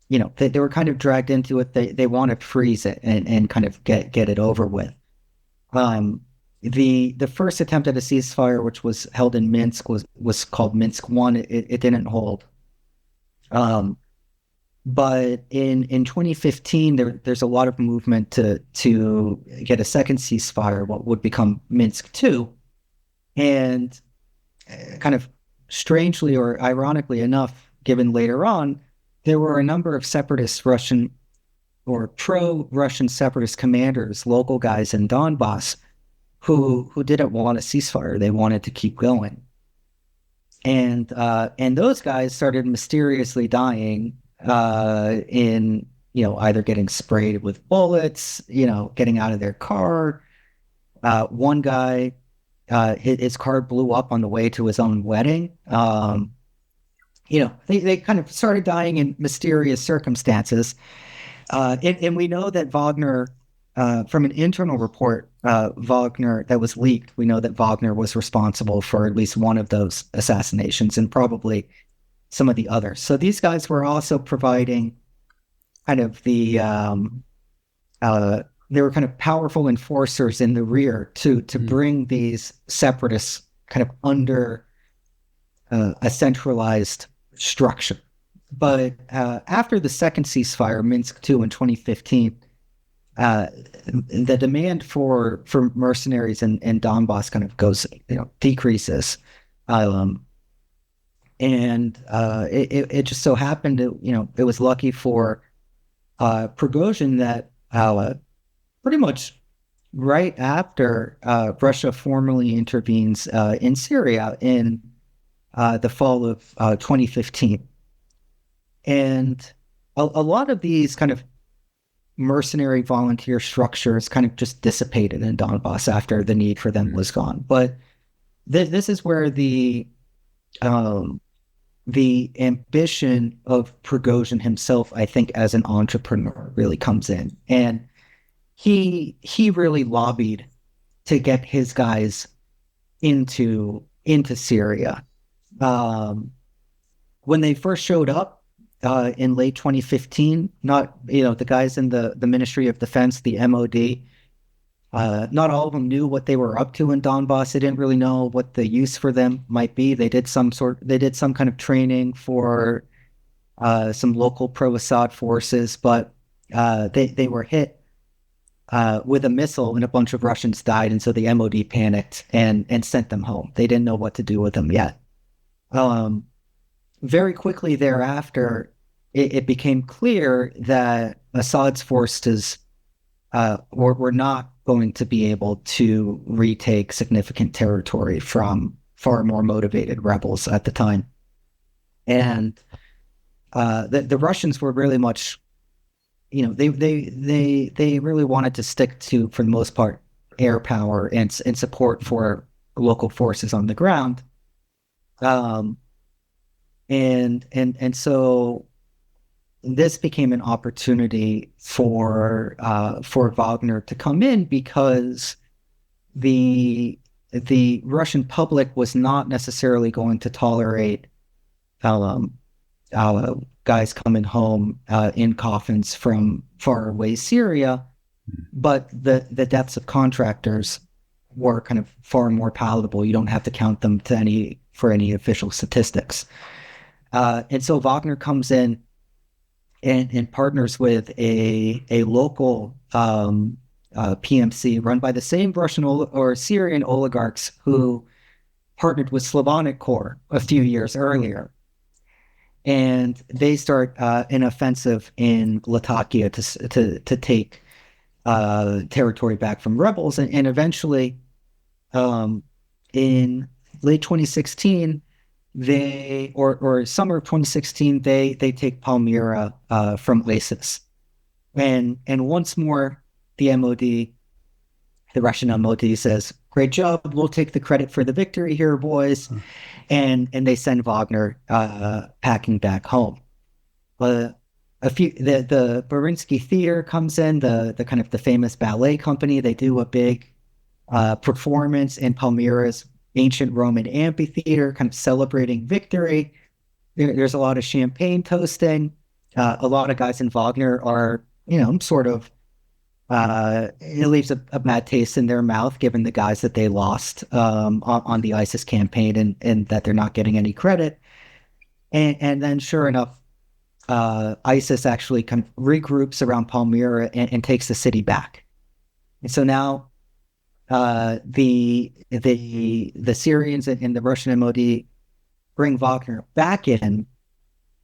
Speaker 2: they were kind of dragged into it. They want to freeze it and kind of get it over with. The first attempt at a ceasefire, which was held in Minsk, was called Minsk I. It didn't hold. But in 2015, there's a lot of movement to get a second ceasefire, what would become Minsk II. And kind of strangely or ironically enough, given later on, there were a number of separatist Russian or pro-Russian separatist commanders, local guys in Donbass, who didn't want a ceasefire. They wanted to keep going. And those guys started mysteriously dying in, either getting sprayed with bullets, getting out of their car. One guy, his car blew up on the way to his own wedding. They kind of started dying in mysterious circumstances. And we know that Wagner, from an internal report, Wagner that was leaked, we know that Wagner was responsible for at least one of those assassinations and probably some of the others. So these guys were also providing kind of they were kind of powerful enforcers in the rear to bring these separatists kind of under a centralized structure. But after the second ceasefire, Minsk II in 2015, the demand for mercenaries in Donbass kind of decreases. It just so happened, it was lucky for Prigozhin that pretty much right after Russia formally intervenes in Syria in the fall of 2015. And a lot of these kind of mercenary volunteer structures kind of just dissipated in Donbass after the need for them was gone. But this is where the ambition of Prigozhin himself, I think, as an entrepreneur really comes in. And he really lobbied to get his guys into Syria. When they first showed up in late 2015, the guys in the Ministry of Defense, the MOD, not all of them knew what they were up to in Donbass. They didn't really know what the use for them might be. They did some kind of training for some local pro-Assad forces, but they were hit with a missile and a bunch of Russians died, and so the MOD panicked and sent them home. They didn't know what to do with them yet. Very quickly thereafter, it became clear that Assad's forces were not going to be able to retake significant territory from far more motivated rebels at the time. And the Russians were really much, they really wanted to stick to, for the most part, air power and support for local forces on the ground. And so this became an opportunity for Wagner to come in, because the Russian public was not necessarily going to tolerate guys coming home in coffins from faraway Syria, but the deaths of contractors were kind of far more palatable. You don't have to count them for any official statistics. And so Wagner comes in and partners with a local PMC run by the same Russian or Syrian oligarchs who partnered with Slavonic Corps a few years earlier. And they start an offensive in Latakia to take territory back from rebels. And eventually, in late 2016, or summer of 2016, they take Palmyra from ISIS. And once more, the Russian MOD says, "Great job, we'll take the credit for the victory here, boys." And they send Wagner packing back home. The Borinsky Theater comes in, the kind of the famous ballet company. They do a big performance in Palmyra's ancient Roman amphitheater, kind of celebrating victory. There's a lot of champagne toasting. A lot of guys in Wagner are, sort of, it leaves a bad taste in their mouth, given the guys that they lost on the ISIS campaign, and that they're not getting any credit. And then, sure enough, ISIS actually kind of regroups around Palmyra and takes the city back. And so now the Syrians and the Russian MOD bring Wagner back in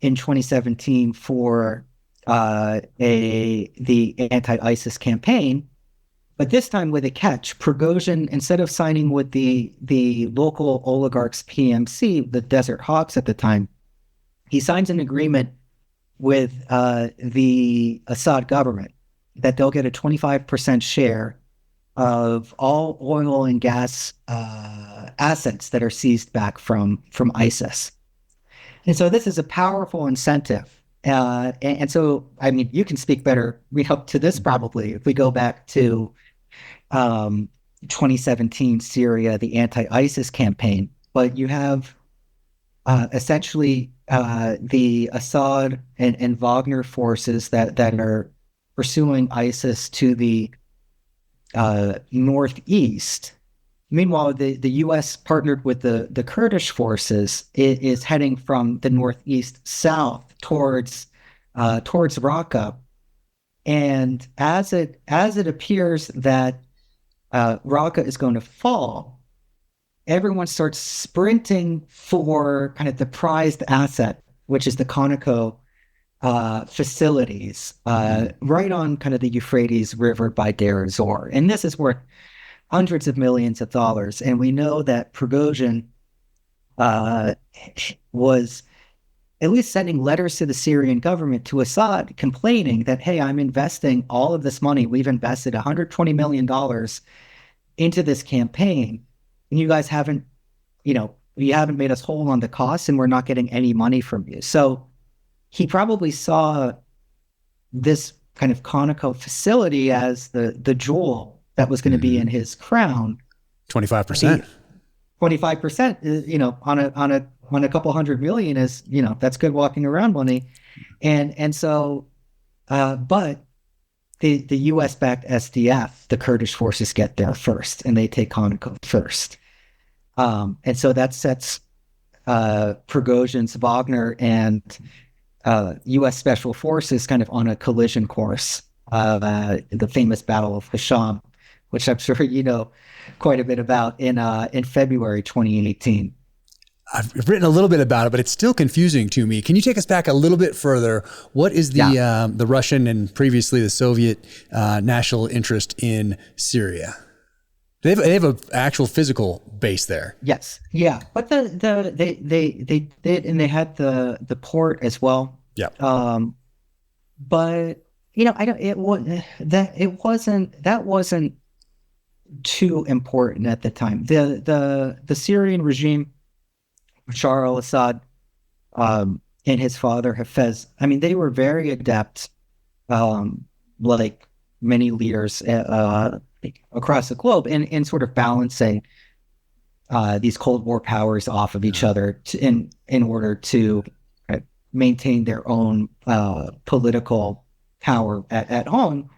Speaker 2: 2017 for the anti-ISIS campaign, but this time with a catch. Prigozhin, instead of signing with the local oligarchs PMC, the Desert Hawks at the time, he signs an agreement with the Assad government that they'll get a 25% share of all oil and gas assets that are seized back from ISIS. And so this is a powerful incentive. And so, I mean, you can speak better to this probably if we go back to 2017 Syria, the anti-ISIS campaign. But you have essentially the Assad and Wagner forces that are pursuing ISIS to the northeast. Meanwhile, the U.S. partnered with the Kurdish forces is heading from the northeast south towards Raqqa. And as it appears that Raqqa is going to fall, everyone starts sprinting for kind of the prized asset, which is the Conoco facilities right on kind of the Euphrates River by Deir ez-Zor. And this is worth hundreds of millions of dollars. And we know that Prigozhin was at least sending letters to the Syrian government, to Assad, complaining that, hey, I'm investing all of this money. We've invested $120 million into this campaign. And you guys haven't, you haven't made us whole on the costs, and we're not getting any money from you. So he probably saw this kind of Conoco facility as the jewel that was going to be in his crown.
Speaker 4: 25%.
Speaker 2: 25%, on a couple $100 million is, that's good walking around money. And so, but the US backed SDF, the Kurdish forces, get there first, and they take Conoco first. And so that sets Prigozhin's Wagner and US Special Forces kind of on a collision course, the famous Battle of Hasham, which I'm sure you know quite a bit about, in February 2018.
Speaker 4: I've written a little bit about it, but it's still confusing to me. Can you take us back a little bit further? What is the Russian and previously the Soviet national interest in Syria? They have an actual physical base there.
Speaker 2: Yes, yeah, but they did, and they had the port as well.
Speaker 4: Yeah.
Speaker 2: But that wasn't too important at the time. The Syrian regime, Bashar al-Assad, and his father Hafez, I mean, they were very adept, like many leaders across the globe, in sort of balancing these Cold War powers off of each other in order to maintain their own political power at home.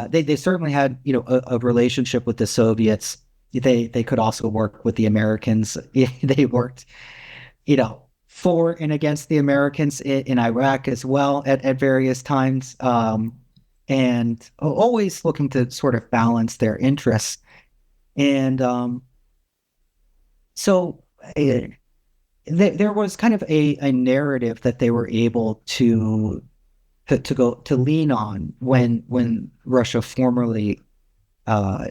Speaker 2: They certainly had a relationship with the Soviets. They could also work with the Americans. They worked for and against the Americans in Iraq as well at various times, and always looking to sort of balance their interests. And so there was kind of a narrative that they were able to lean on when Russia formerly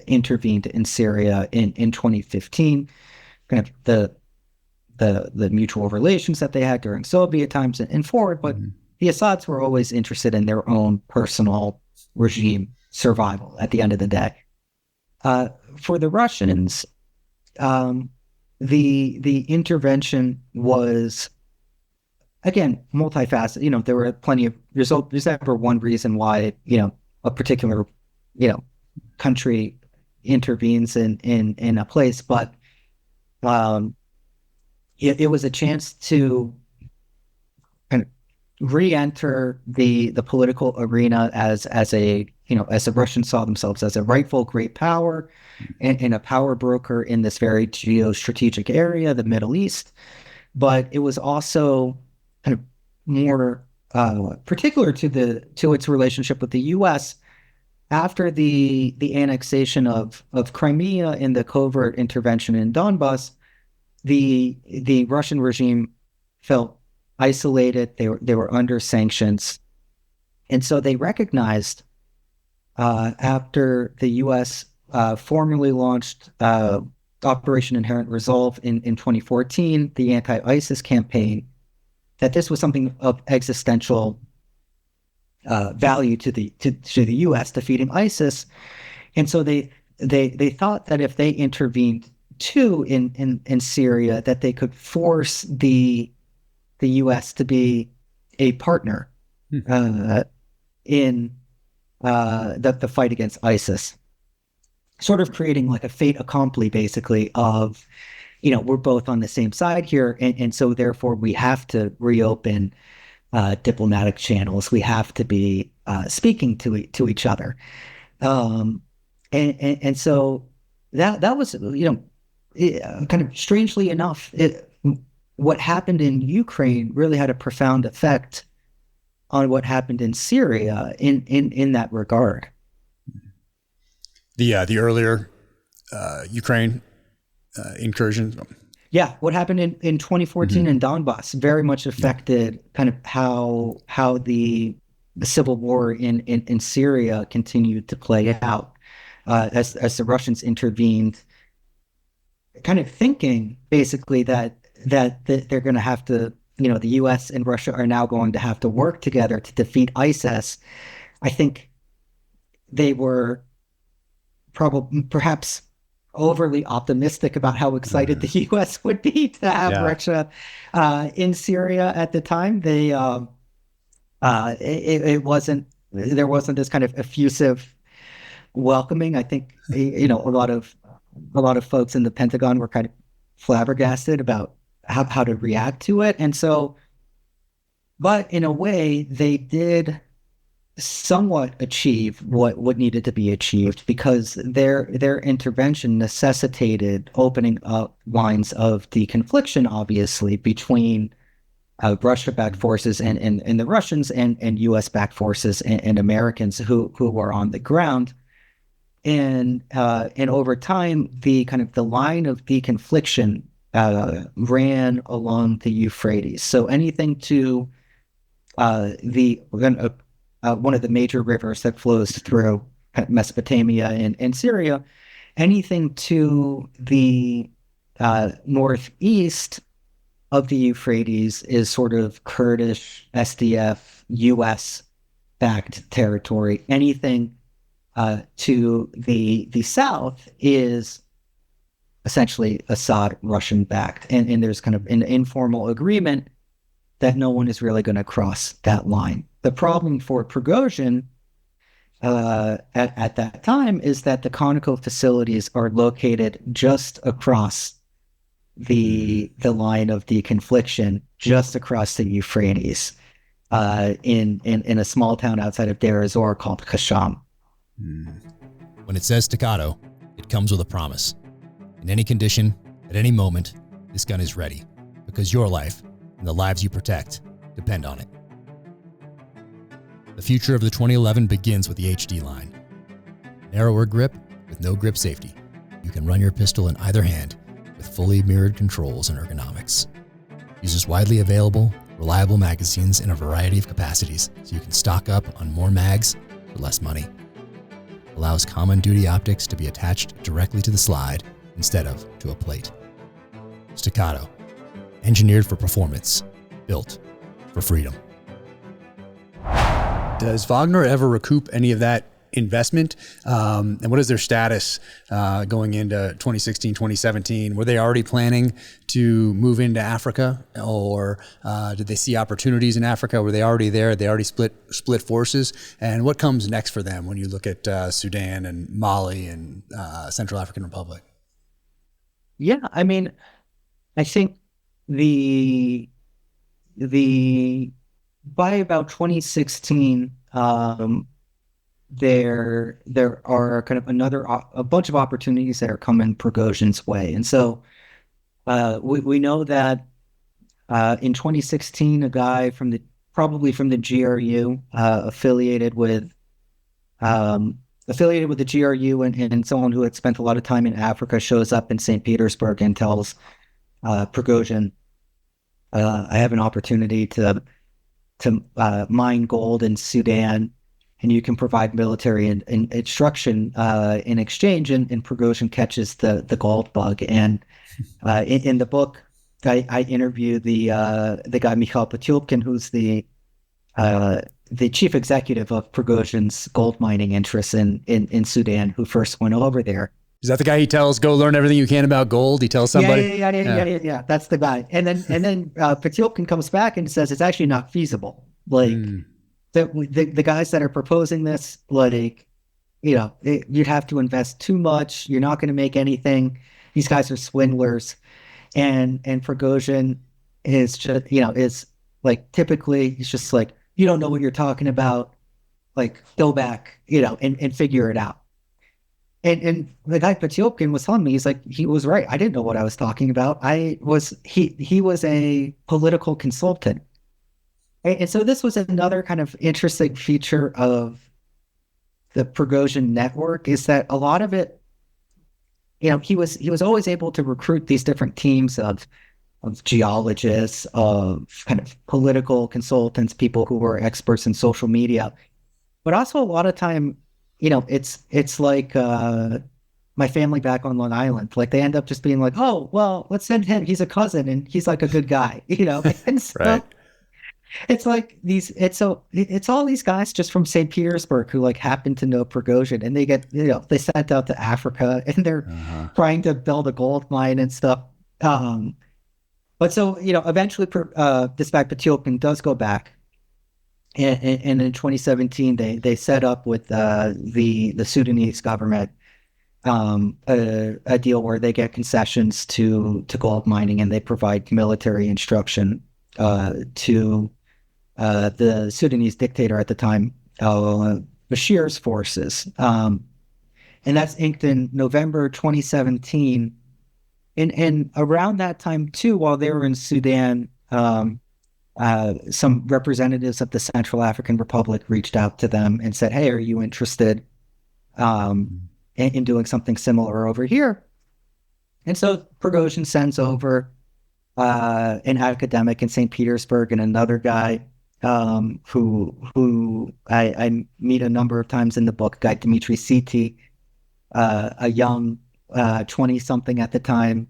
Speaker 2: intervened in Syria in 2015, kind of the mutual relations that they had during Soviet times and forward. But the Assads were always interested in their own personal regime survival at the end of the day. For the Russians, the intervention was, again, multifaceted. There were plenty of results. There's never one reason why a particular country intervenes in a place, but it was a chance to kind of re-enter the political arena as the Russians saw themselves as a rightful great power and a power broker in this very geostrategic area, the Middle East. But it was also kind of more particular to its relationship with the U.S. after the annexation of Crimea and the covert intervention in Donbass. The Russian regime felt isolated. They were under sanctions, And so they recognized after the U.S. Formally launched Operation Inherent Resolve in 2014, the anti-ISIS campaign, that this was something of existential value to the U.S. defeating ISIS. And so they thought that if they intervened too in Syria, that they could force the U.S. to be a partner in the fight against ISIS, sort of creating like a fait accompli, basically, of, we're both on the same side here, and so therefore we have to reopen diplomatic channels. We have to be speaking to each other, and so that was, kind of strangely enough, what happened in Ukraine really had a profound effect on what happened in Syria in that regard.
Speaker 4: The earlier Ukraine incursions.
Speaker 2: Yeah, what happened in 2014 in Donbass very much affected kind of how the civil war in Syria continued to play out as the Russians intervened, kind of thinking basically that they're going to have to, the U.S. and Russia are now going to have to work together to defeat ISIS. I think they were perhaps overly optimistic about how excited the U.S. would be to have Russia in Syria at the time. They there wasn't this kind of effusive welcoming. I think a lot of folks in the Pentagon were kind of flabbergasted about how to react to it, and so, but in a way, they did somewhat achieve what needed to be achieved, because their intervention necessitated opening up lines of deconfliction, obviously, between Russia-backed forces and the Russians and U.S.-backed forces and Americans who were on the ground. And over time, the line of deconfliction ran along the Euphrates. So anything to one of the major rivers that flows through Mesopotamia and Syria, anything to the northeast of the Euphrates is sort of Kurdish, SDF, U.S.-backed territory. Anything to the south is essentially Assad, Russian-backed. And there's kind of an informal agreement that no one is really going to cross that line. The problem for Prigozhin at that time is that the Conoco facilities are located just across the line of deconfliction, just across the Euphrates, in a small town outside of Deir ez-Zor called Kasham.
Speaker 4: When it says staccato, it comes with a promise. In any condition, at any moment, this gun is ready, because your life and the lives you protect depend on it. The future of the 2011 begins with the HD line. Narrower grip with no grip safety. You can run your pistol in either hand with fully mirrored controls and ergonomics. Uses widely available, reliable magazines in a variety of capacities, so you can stock up on more mags for less money. Allows common duty optics to be attached directly to the slide instead of to a plate. Staccato. Engineered for performance. Built for freedom.
Speaker 3: Does Wagner ever recoup any of that investment? And what is their status going into 2016, 2017? Were they already planning to move into Africa, or did they see opportunities in Africa? Were they already there? They already split forces? And what comes next for them when you look at Sudan and Mali and Central African Republic?
Speaker 2: Yeah, I mean, I think the by about 2016, there are kind of a bunch of opportunities that are coming Prigozhin's way. And so we know that in 2016, a guy probably from the GRU, affiliated with the GRU and someone who had spent a lot of time in Africa, shows up in St. Petersburg and tells Prigozhin, I have an opportunity to mine gold in Sudan, and you can provide military and instruction in exchange. And Prigozhin catches the gold bug. And in the book, I interview the guy Mikhail Potyomkin, who's the chief executive of Prigozhin's gold mining interests in Sudan, who first went over there.
Speaker 4: Is that the guy he tells, go learn everything you can about gold? He tells somebody?
Speaker 2: Yeah. That's the guy. And then Potyomkin comes back and says it's actually not feasible. Like the guys that are proposing this, like, you'd have to invest too much. You're not going to make anything. These guys are swindlers. And Prigozhin is just, is like, typically he's just like, you don't know what you're talking about. Like, go back, and figure it out. And the guy Potyomkin was telling me, he's like, he was right. I didn't know what I was talking about. He was a political consultant. And so this was another kind of interesting feature of the Prigozhin network, is that a lot of it, he was always able to recruit these different teams of geologists, of kind of political consultants, people who were experts in social media, but also a lot of time, it's like my family back on Long Island. Like, they end up just being like, oh, well, let's send him. He's a cousin and he's like a good guy, And so
Speaker 4: Right.
Speaker 2: it's like it's all these guys just from St. Petersburg who like happen to know Prigozhin, and they get, they sent out to Africa, and they're trying to build a gold mine and stuff. But so, eventually this guy Potyomkin does go back. And in 2017, they set up with the Sudanese government a deal where they get concessions to gold mining, and they provide military instruction to the Sudanese dictator at the time, Bashir's forces. And that's inked in November 2017. And around that time, too, while they were in Sudan, some representatives of the Central African Republic reached out to them and said, hey, are you interested in doing something similar over here? And so Prigozhin sends over an academic in St. Petersburg and another guy who I meet a number of times in the book, guy Dmitry Siti, a young 20-something at the time.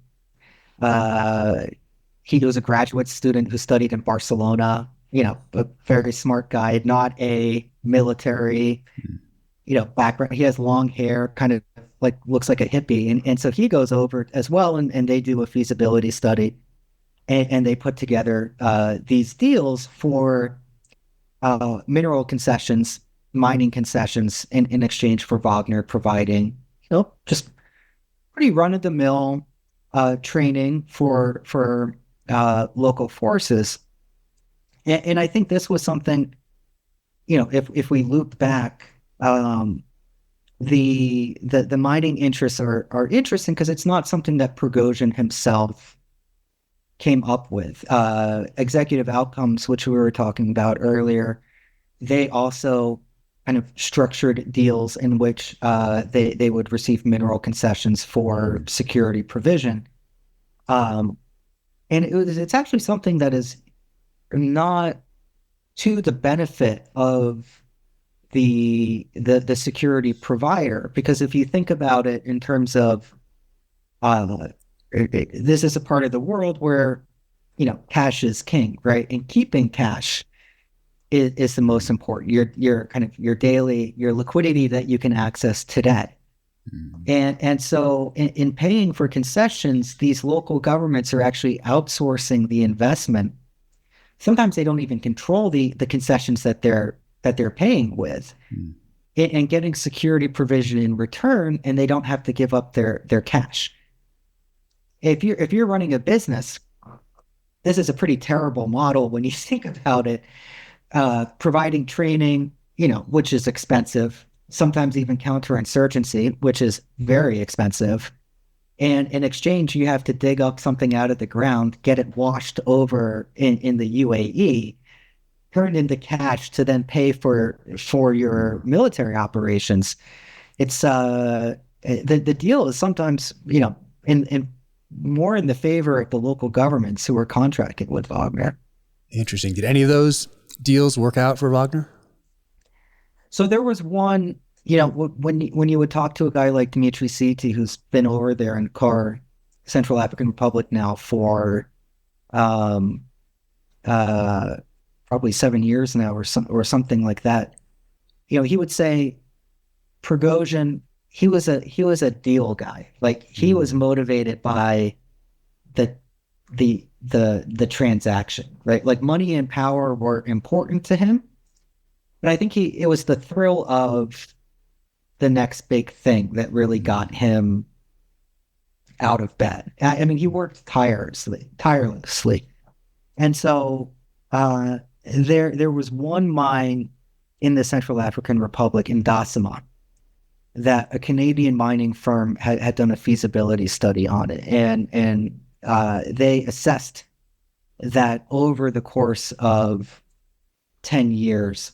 Speaker 2: He was a graduate student who studied in Barcelona, a very smart guy, not a military, background. He has long hair, kind of like looks like a hippie. And so he goes over as well, and they do a feasibility study, and they put together these deals for mineral concessions, mining concessions in exchange for Wagner providing, just pretty run-of-the-mill training for local forces. And I think this was something, if we look back, the mining interests are interesting because it's not something that Prigozhin himself came up with. Executive Outcomes, which we were talking about earlier, they also kind of structured deals in which they would receive mineral concessions for security provision. And it's actually something that is not to the benefit of the security provider, because if you think about it in terms of this is a part of the world where cash is king, right? And keeping cash is the most important. Your kind of your liquidity that you can access today. And so in paying for concessions, these local governments are actually outsourcing the investment. Sometimes they don't even control the concessions that they're paying with, and getting security provision in return, and they don't have to give up their cash. If you're running a business, this is a pretty terrible model when you think about it. Providing training, which is expensive. Sometimes even counterinsurgency, which is very expensive. And in exchange, you have to dig up something out of the ground, get it washed over in the UAE, turn into cash to then pay for your military operations. It's the deal is sometimes, in more in the favor of the local governments who are contracting with Wagner.
Speaker 4: Interesting. Did any of those deals work out for Wagner?
Speaker 2: So there was one, when you would talk to a guy like Dmitry Siti, who's been over there in Carr, Central African Republic now for probably 7 years now, or something like that. He would say Prigozhin, he was a deal guy. Like, he was motivated by the transaction, right? Like, money and power were important to him, but I think it was the thrill of the next big thing that really got him out of bed. I mean, he worked tirelessly, and so there was one mine in the Central African Republic in Dasama that a Canadian mining firm had done a feasibility study on it, and they assessed that over the course of 10 years,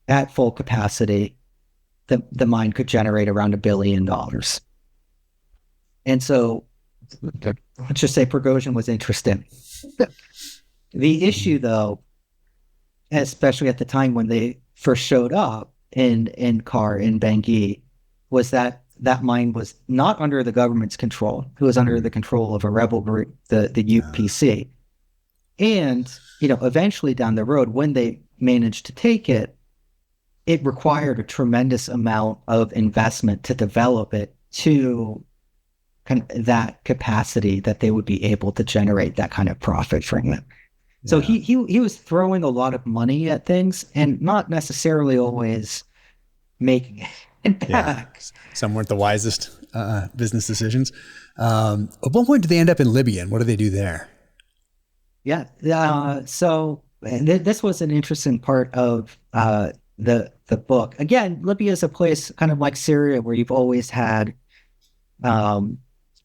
Speaker 2: at full capacity, the mine could generate around $1 billion. And so, let's just say Prigozhin was interested. The issue, though, especially at the time when they first showed up in Carr, in Bangui, was that mine was not under the government's control. It was under the control of a rebel group, the UPC. And, eventually down the road, when they managed to take it, it required a tremendous amount of investment to develop it to kind of that capacity that they would be able to generate that kind of profit from it. So he was throwing a lot of money at things and not necessarily always making it back.
Speaker 4: Yeah. Some weren't the wisest business decisions. At one point, did they end up in Libya, and what do they do there?
Speaker 2: Yeah. So this was an interesting part of the book. Again, Libya is a place kind of like Syria, where you've always had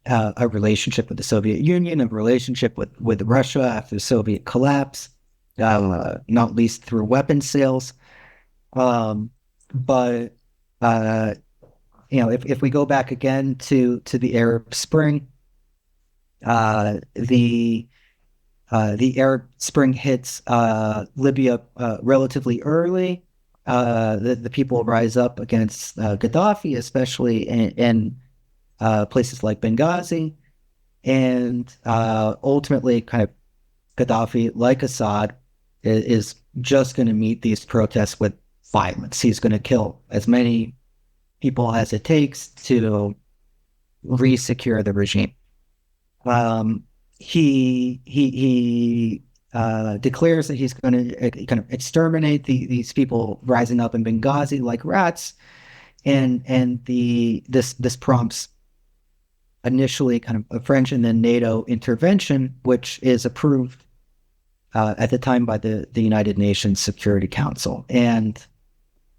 Speaker 2: a relationship with the Soviet Union, a relationship with Russia after the Soviet collapse, not least through weapons sales. But if we go back again to the Arab Spring, the Arab Spring hits Libya relatively early. The people rise up against Gaddafi, especially in places like Benghazi, and ultimately, kind of, Gaddafi, like Assad, is just going to meet these protests with violence. He's going to kill as many people as it takes to re-secure the regime. He declares that he's going to kind of exterminate these people rising up in Benghazi like rats, and this prompts initially kind of a French and then NATO intervention, which is approved at the time by the United Nations Security Council. And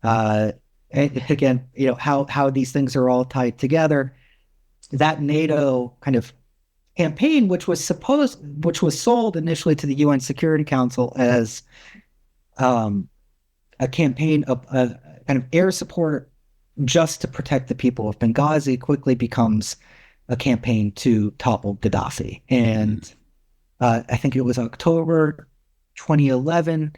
Speaker 2: again, how these things are all tied together. That NATO kind of campaign, which was sold initially to the UN Security Council as a campaign of kind of air support just to protect the people of Benghazi, quickly becomes a campaign to topple Gaddafi. And I think it was October 2011,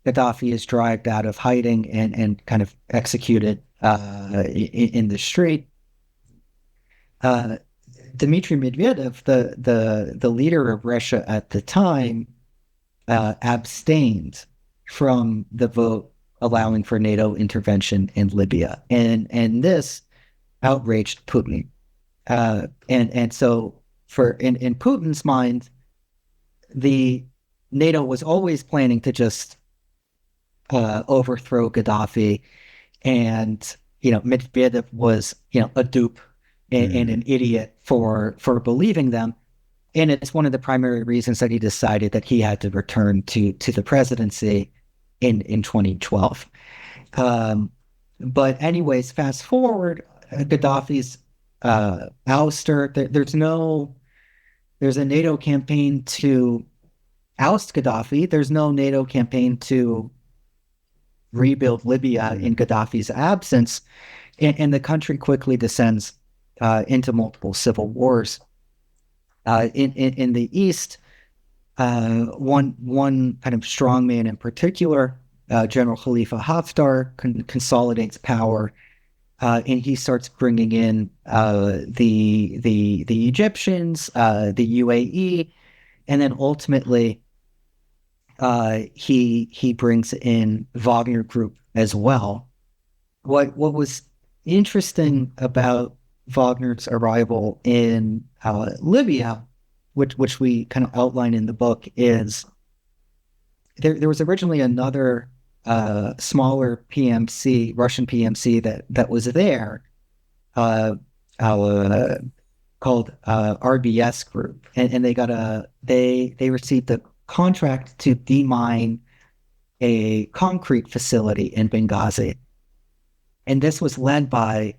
Speaker 2: Gaddafi is dragged out of hiding and kind of executed in the street. Dmitry Medvedev, the leader of Russia at the time, abstained from the vote allowing for NATO intervention in Libya, and this outraged Putin. And so, in Putin's mind, the NATO was always planning to just overthrow Gaddafi, and Medvedev was a dupe and an idiot for believing them, and it's one of the primary reasons that he decided that he had to return to the presidency in 2012. But anyways, fast forward, Gaddafi's ouster. There's a NATO campaign to oust Gaddafi. There's no NATO campaign to rebuild Libya in Gaddafi's absence, and the country quickly descends into multiple civil wars. In the east, one kind of strongman in particular, General Khalifa Haftar, consolidates power, and he starts bringing in the Egyptians, the UAE, and then ultimately he brings in Wagner Group as well. What was interesting about Wagner's arrival in Libya, which we kind of outline in the book, is there was originally another smaller PMC, Russian PMC that was there, called RBS Group, and they received a contract to demine a concrete facility in Benghazi, and this was led by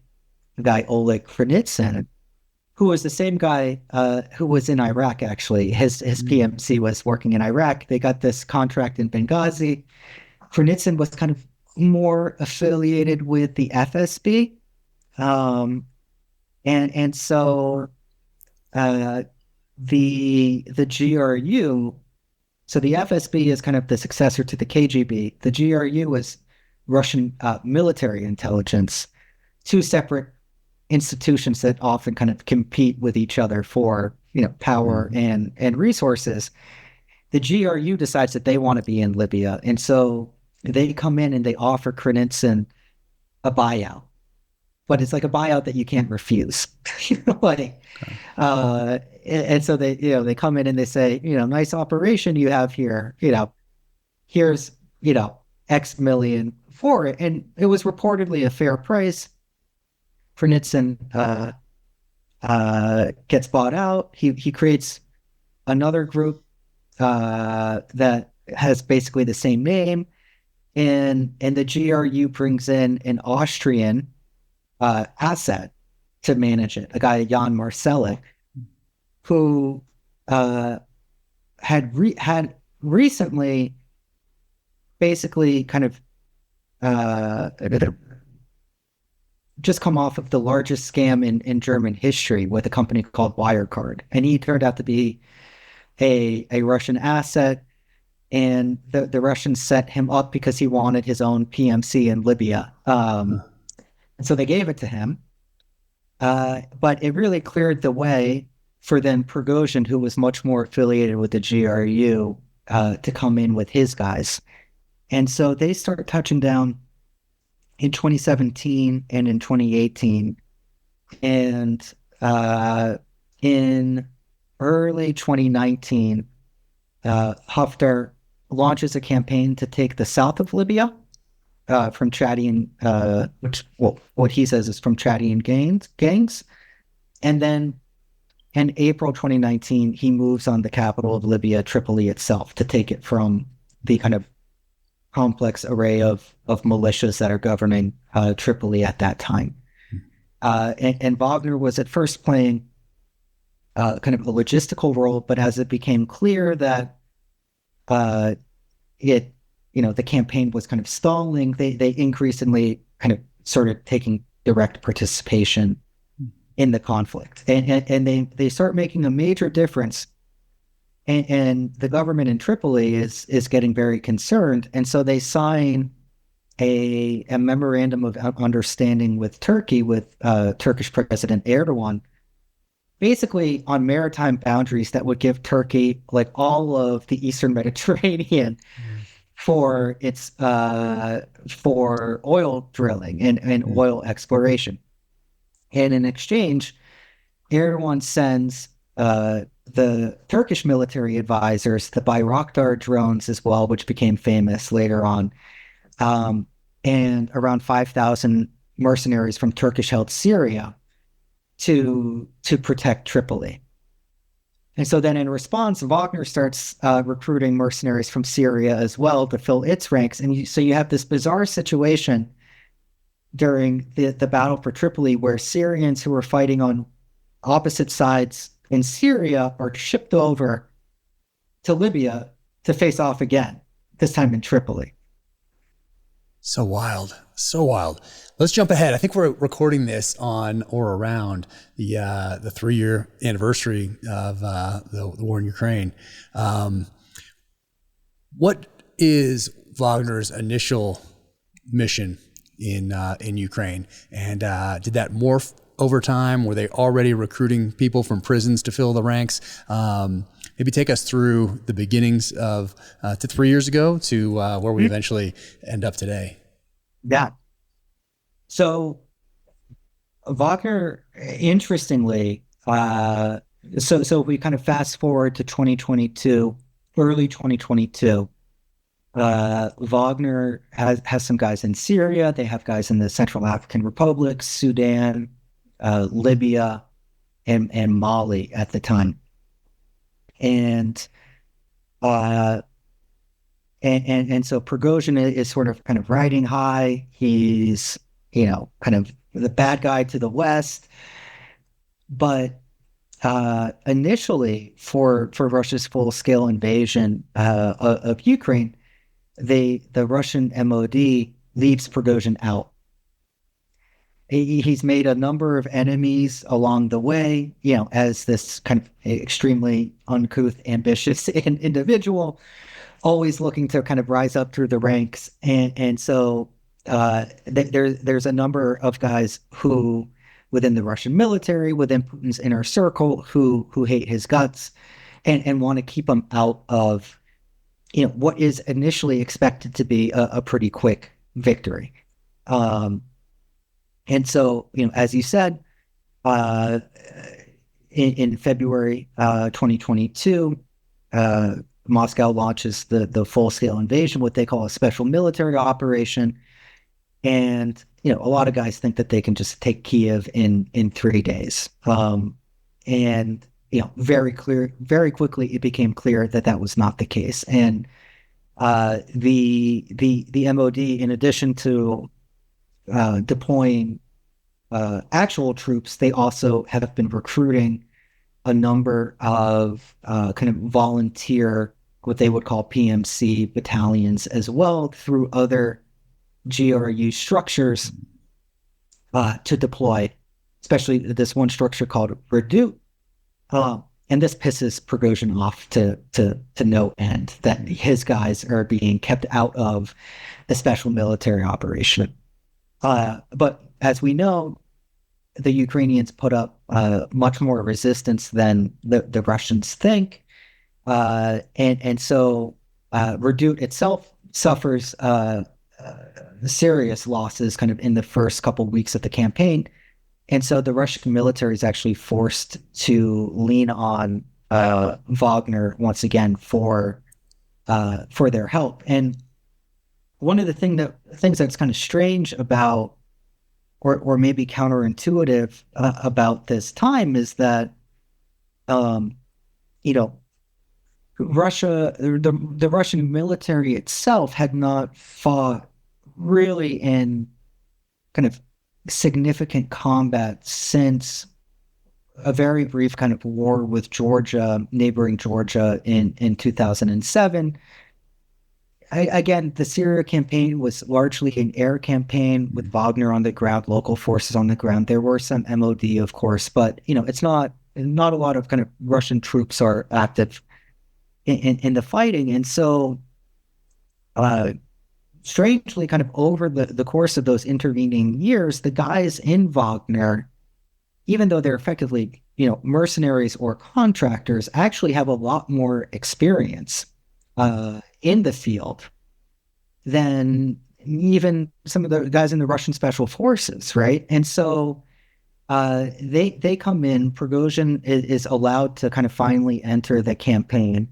Speaker 2: the guy Oleg Krenitsin, who was the same guy who was in Iraq. Actually, his PMC was working in Iraq. They got this contract in Benghazi. Krenitsin was kind of more affiliated with the FSB, and so the GRU. So the FSB is kind of the successor to the KGB. The GRU is Russian military intelligence, two separate institutions that often kind of compete with each other for power and resources. The GRU decides that they want to be in Libya, and so they come in and they offer Krenitsin a buyout, but it's like a buyout that you can't refuse. And so they come in and they say, nice operation you have here, here's X million for it, and it was reportedly a fair price. Krenitsin gets bought out. He creates another group that has basically the same name, and the GRU brings in an Austrian asset to manage it, a guy Jan Marsalek, who had recently basically kind of just come off of the largest scam in German history with a company called Wirecard. And he turned out to be a Russian asset, and the Russians set him up because he wanted his own PMC in Libya. And so they gave it to him. But it really cleared the way for then Prigozhin, who was much more affiliated with the GRU, to come in with his guys. And so they started touching down in 2017 and in 2018. And in early 2019, Haftar launches a campaign to take the south of Libya from Chadian, what he says is from Chadian gangs. And then in April 2019, he moves on the capital of Libya, Tripoli itself, to take it from the kind of complex array of militias that are governing Tripoli at that time. And Wagner was at first playing kind of a logistical role, but as it became clear that the campaign was kind of stalling, they increasingly kind of started taking direct participation in the conflict, and they start making a major difference. And the government in Tripoli is getting very concerned, and so they sign a memorandum of understanding with Turkey, with Turkish President Erdogan, basically on maritime boundaries that would give Turkey like all of the Eastern Mediterranean for its for oil drilling and oil exploration. And in exchange, Erdogan sends the Turkish military advisors the Bayraktar drones as well, which became famous later on, and around 5,000 mercenaries from Turkish-held Syria to protect Tripoli. And so then in response, Wagner starts recruiting mercenaries from Syria as well to fill its ranks. And so you have this bizarre situation during the battle for Tripoli where Syrians who are fighting on opposite sides in Syria are shipped over to Libya to face off again, this time in Tripoli.
Speaker 3: So wild. So wild. Let's jump ahead. I think we're recording this on or around the 3-year anniversary of the war in Ukraine. What is Wagner's initial mission in Ukraine? And did that morph over time? Were they already recruiting people from prisons to fill the ranks? Maybe take us through the beginnings of to 3 years ago to where we eventually end up today.
Speaker 2: Yeah. So Wagner, interestingly, so we kind of fast forward to 2022, early 2022. Wagner has some guys in Syria. They have guys in the Central African Republic, Sudan, Libya, and Mali at the time. And so Prigozhin is sort of kind of riding high. He's, kind of the bad guy to the west. But initially, for Russia's full-scale invasion of Ukraine, the Russian MOD leaves Prigozhin out. He's made a number of enemies along the way, as this kind of extremely uncouth, ambitious individual, always looking to kind of rise up through the ranks. And so there's a number of guys who, within the Russian military, within Putin's inner circle, who hate his guts and want to keep him out of, what is initially expected to be a pretty quick victory. And so, as you said, in February 2022, Moscow launches the full-scale invasion, what they call a special military operation. And, a lot of guys think that they can just take Kiev in 3 days. And, very quickly, it became clear that that was not the case. And the MOD, in addition to deploying actual troops, they also have been recruiting a number of kind of volunteer, what they would call PMC battalions as well, through other GRU structures to deploy, especially this one structure called Redoute. And this pisses Prigozhin off to no end, that his guys are being kept out of a special military operation. But as we know, the Ukrainians put up much more resistance than the Russians think. And so Redoute itself suffers serious losses kind of in the first couple weeks of the campaign. And so the Russian military is actually forced to lean on Wagner once again for their help. And one of the things that's kind of strange about, or maybe counterintuitive about this time, is that, Russia, the Russian military itself had not fought really in kind of significant combat since a very brief kind of war with Georgia, neighboring Georgia in 2007. Again, the Syria campaign was largely an air campaign with Wagner on the ground, local forces on the ground. There were some MOD, of course, but it's not a lot of kind of Russian troops are active in the fighting. And so, strangely, kind of over the course of those intervening years, the guys in Wagner, even though they're effectively mercenaries or contractors, actually have a lot more experience in the field than even some of the guys in the Russian special forces, right? And so they come in. Prigozhin is allowed to kind of finally enter the campaign,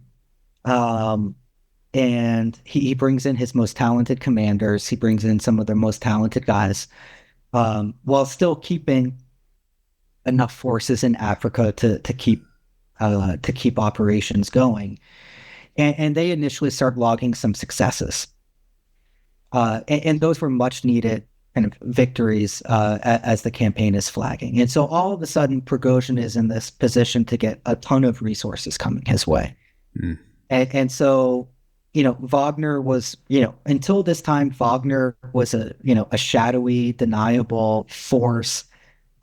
Speaker 2: and he brings in his most talented commanders. He brings in some of their most talented guys, while still keeping enough forces in Africa to keep operations going. And they initially start logging some successes. And those were much needed kind of victories as the campaign is flagging. And so all of a sudden, Prigozhin is in this position to get a ton of resources coming his way. And so Wagner was, until this time, Wagner was a shadowy, deniable force.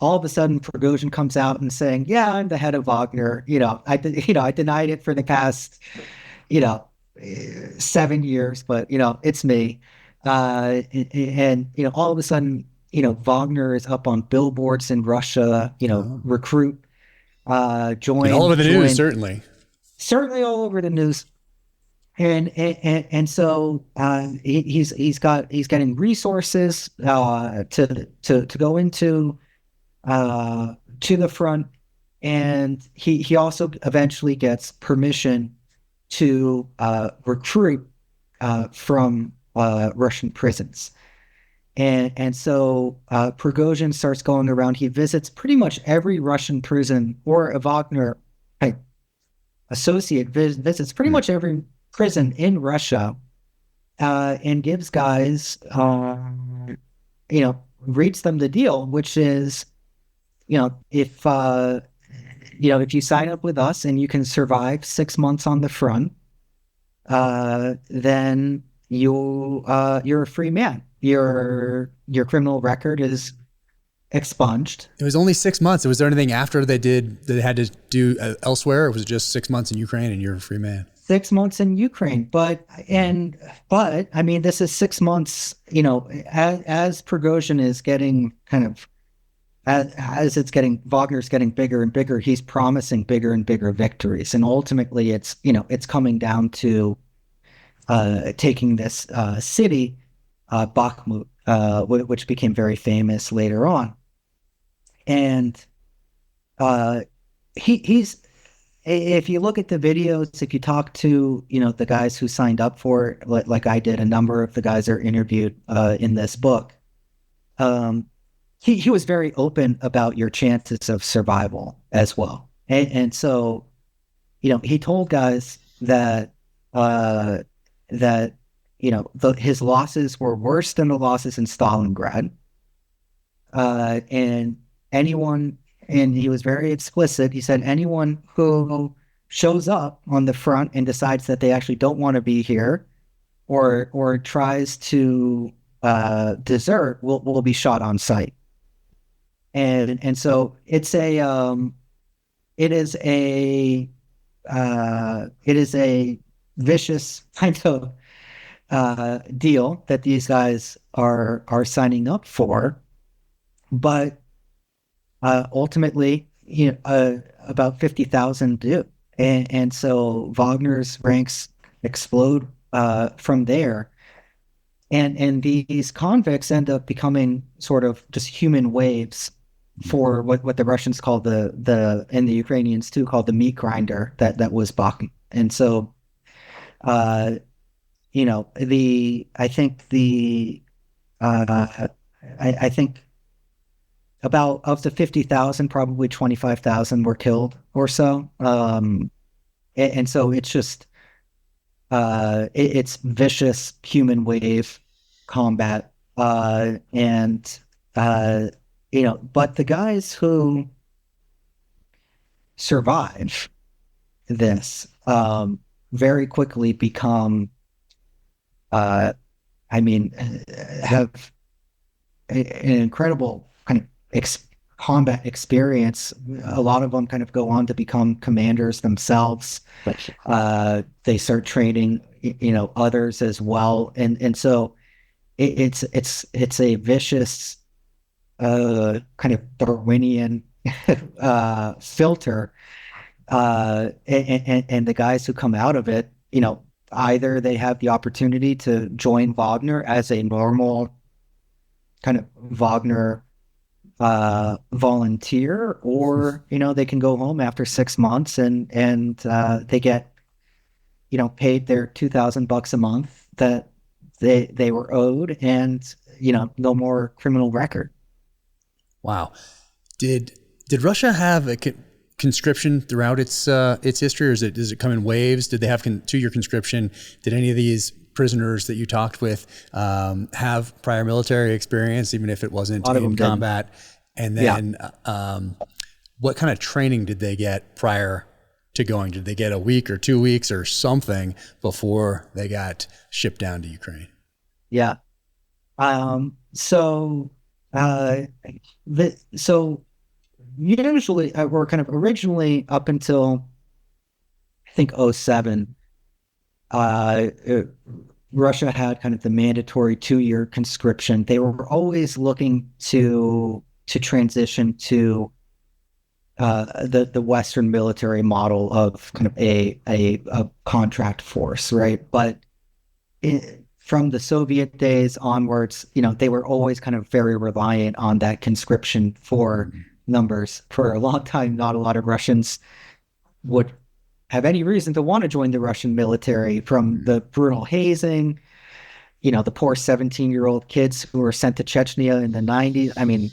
Speaker 2: All of a sudden, Prigozhin comes out and saying, "Yeah, I'm the head of Wagner. I denied it for the past, you know, 7 years, but it's me." And all of a sudden, Wagner is up on billboards in Russia. Recruit, join,
Speaker 4: And all over the news,
Speaker 2: join, certainly all over the news. And so he's getting resources to go into to the front, and he also eventually gets permission to recruit from Russian prisons. And so Prigozhin starts going around. He visits pretty much every Russian prison, or a Wagner associate visits pretty much every prison in Russia, and gives guys, reads them the deal, which is, if you sign up with us and you can survive 6 months on the front, then you're a free man. Your criminal record is expunged.
Speaker 4: It was only 6 months. Was there anything after they had to do elsewhere, or was it just 6 months in Ukraine and you're a free man?
Speaker 2: 6 months in Ukraine, but I mean, this is 6 months. As Prigozhin is getting Wagner's getting bigger and bigger, he's promising bigger and bigger victories, and ultimately, it's coming down to taking this city, Bakhmut, which became very famous later on. And he's, if you look at the videos, if you talk to the guys who signed up for it, like I did, a number of the guys are interviewed in this book. He was very open about your chances of survival as well, and so he told guys that his losses were worse than the losses in Stalingrad, and he was very explicit. He said anyone who shows up on the front and decides that they actually don't want to be here, or tries to desert, will be shot on sight. And so it is a vicious kind of deal that these guys are signing up for, but ultimately, about 50,000 do, and so Wagner's ranks explode from there, and these convicts end up becoming sort of just human waves for what the Russians call the and the Ukrainians too called the meat grinder that was Bakhmut. And so I think about of the 50,000, probably 25,000 were killed or so. And so it's just it's vicious human wave combat, but the guys who survive this very quickly become, have an incredible kind of combat experience. A lot of them kind of go on to become commanders themselves. They start training, others as well, and so it's a vicious kind of Darwinian filter, and the guys who come out of it, either they have the opportunity to join Wagner as a normal kind of Wagner volunteer, or they can go home after 6 months and they get paid their $2,000 a month that they were owed, and no more criminal record.
Speaker 4: Wow. Did Russia have a conscription throughout its history, or does it come in waves? Did they have 2-year conscription? Did any of these prisoners that you talked with have prior military experience, even if it wasn't in combat? And then what kind of training did they get prior
Speaker 3: to going? Did they get a week or 2 weeks or something before they got shipped down to Ukraine?
Speaker 2: Yeah. So usually, or kind of originally up until I think '07, Russia had kind of the mandatory 2-year conscription. They were always looking to transition to the Western military model of kind of a contract force, right? But from the Soviet days onwards, they were always kind of very reliant on that conscription for numbers. For a long time, not a lot of Russians would have any reason to want to join the Russian military, from the brutal hazing, the poor 17-year-old kids who were sent to Chechnya in the 90s. I mean,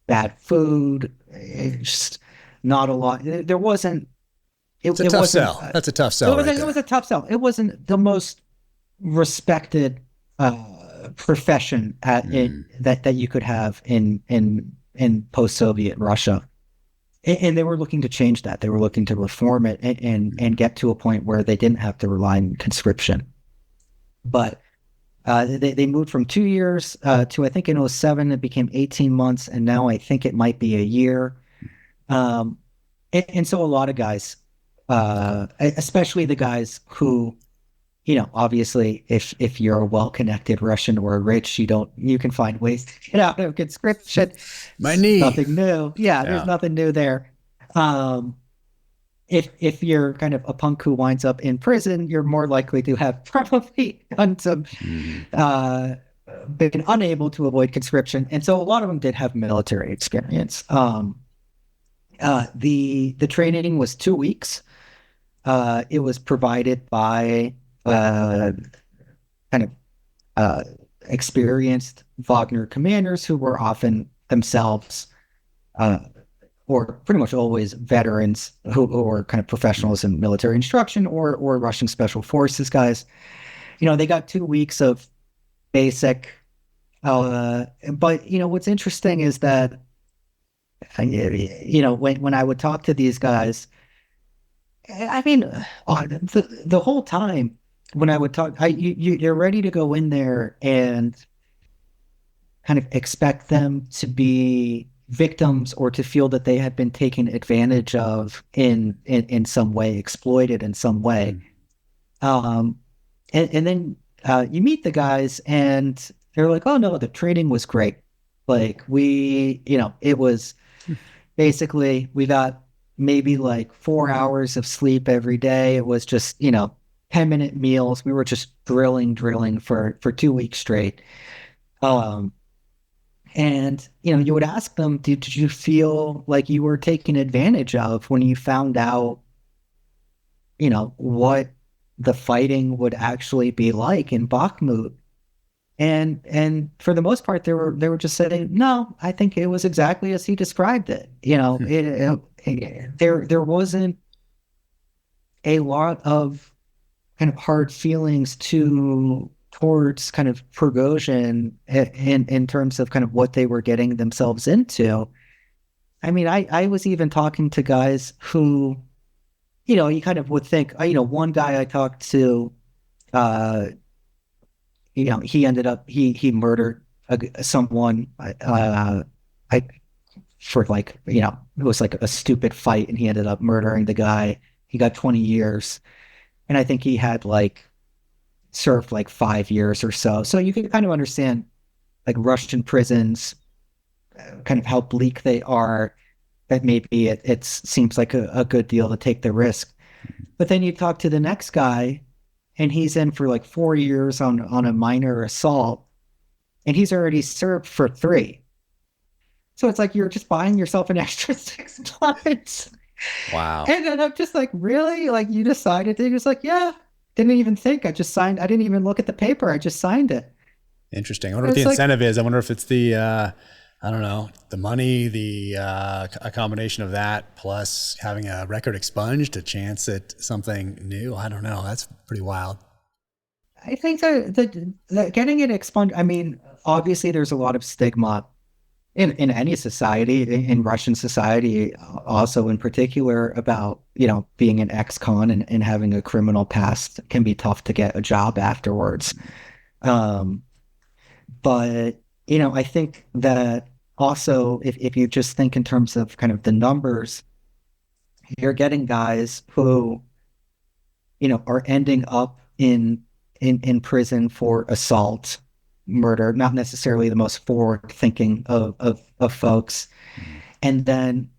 Speaker 2: bad food, just not a lot. There wasn't.
Speaker 3: It's a tough sell. That's a tough sell.
Speaker 2: It was a tough sell. It wasn't the most respected profession that you could have in post-Soviet Russia. And they were looking to change that. They were looking to reform it and get to a point where they didn't have to rely on conscription. But they moved from 2 years to, I think in '07, it became 18 months. And now I think it might be a year. And so a lot of guys, especially the guys who, obviously, if you're a well-connected Russian or rich, you can find ways to get out of conscription.
Speaker 3: My knee.
Speaker 2: Nothing new. Yeah, there's nothing new there. If you're kind of a punk who winds up in prison, you're more likely to have probably done some, been unable to avoid conscription. And so a lot of them did have military experience. The training was 2 weeks. It was provided by experienced Wagner commanders who were often themselves, or pretty much always, veterans who were kind of professionals in military instruction or Russian special forces guys. They got 2 weeks of basic. But what's interesting is that when I would talk to these guys, I mean, the whole time when I would talk, you're ready to go in there and kind of expect them to be victims or to feel that they had been taken advantage of in some way, exploited in some way. And then you meet the guys and they're like, oh no, the training was great. Like it was basically, we got maybe like 4 hours of sleep every day. It was just, 10-minute meals. We were just drilling for 2 weeks straight. And, you would ask them, did you feel like you were taken advantage of when you found out, what the fighting would actually be like in Bakhmut? And for the most part, they were just saying, no, I think it was exactly as he described it. There wasn't a lot of kind of hard feelings towards kind of Prigozhin in terms of kind of what they were getting themselves into. I mean, I was even talking to guys who, you kind of would think, one guy I talked to, he ended up, he murdered someone, for like, it was like a stupid fight and he ended up murdering the guy. He got 20 years. And I think he had served 5 years or so. So you can kind of understand Russian prisons, kind of how bleak they are, that maybe it seems like a good deal to take the risk. But then you talk to the next guy and he's in for 4 years on a minor assault and he's already served for 3. So it's like you're just buying yourself an extra 6 months.
Speaker 3: Wow.
Speaker 2: And then I'm just like, really? You decided? They're just like, yeah, didn't even think. I just signed. I didn't even look at the paper. I just signed it.
Speaker 3: Interesting. I wonder what the incentive is. I wonder if it's the, I don't know, the money, a combination of that plus having a record expunged, a chance at something new. I don't know. That's pretty wild.
Speaker 2: I think that getting it expunged, I mean, obviously there's a lot of stigma in any society, in Russian society, also in particular, about, being an ex-con and having a criminal past can be tough to get a job afterwards. But, I think that also, if you just think in terms of kind of the numbers, you're getting guys who, are ending up in prison for assault, murder, not necessarily the most forward-thinking of folks. And then,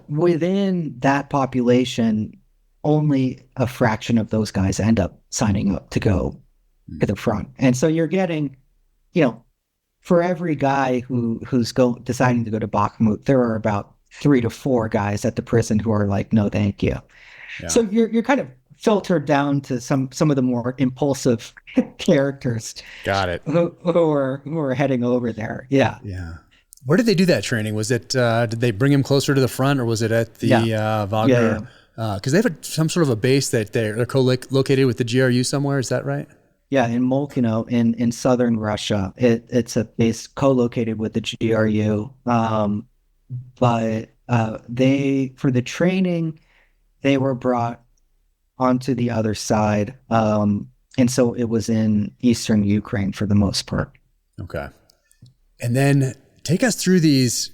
Speaker 2: within that population, only a fraction of those guys end up signing up to go to the front. And so you're getting, for every guy who's deciding to go to Bakhmut, there are about 3 to 4 guys at the prison who are like, no, thank you. Yeah. So you're kind of filtered down to some of the more impulsive characters.
Speaker 3: Got it.
Speaker 2: Who are heading over there. Yeah.
Speaker 3: Yeah. Where did they do that training? Was it, did they bring him closer to the front, or was it at the Wagner? Because they have some sort of a base that they're co-located with the GRU somewhere. Is that right?
Speaker 2: Yeah, in Molkino in southern Russia. It's a base co-located with the GRU. But they, for the training, they were brought onto the other side. And so it was in eastern Ukraine for the most part.
Speaker 3: Okay. And then take us through these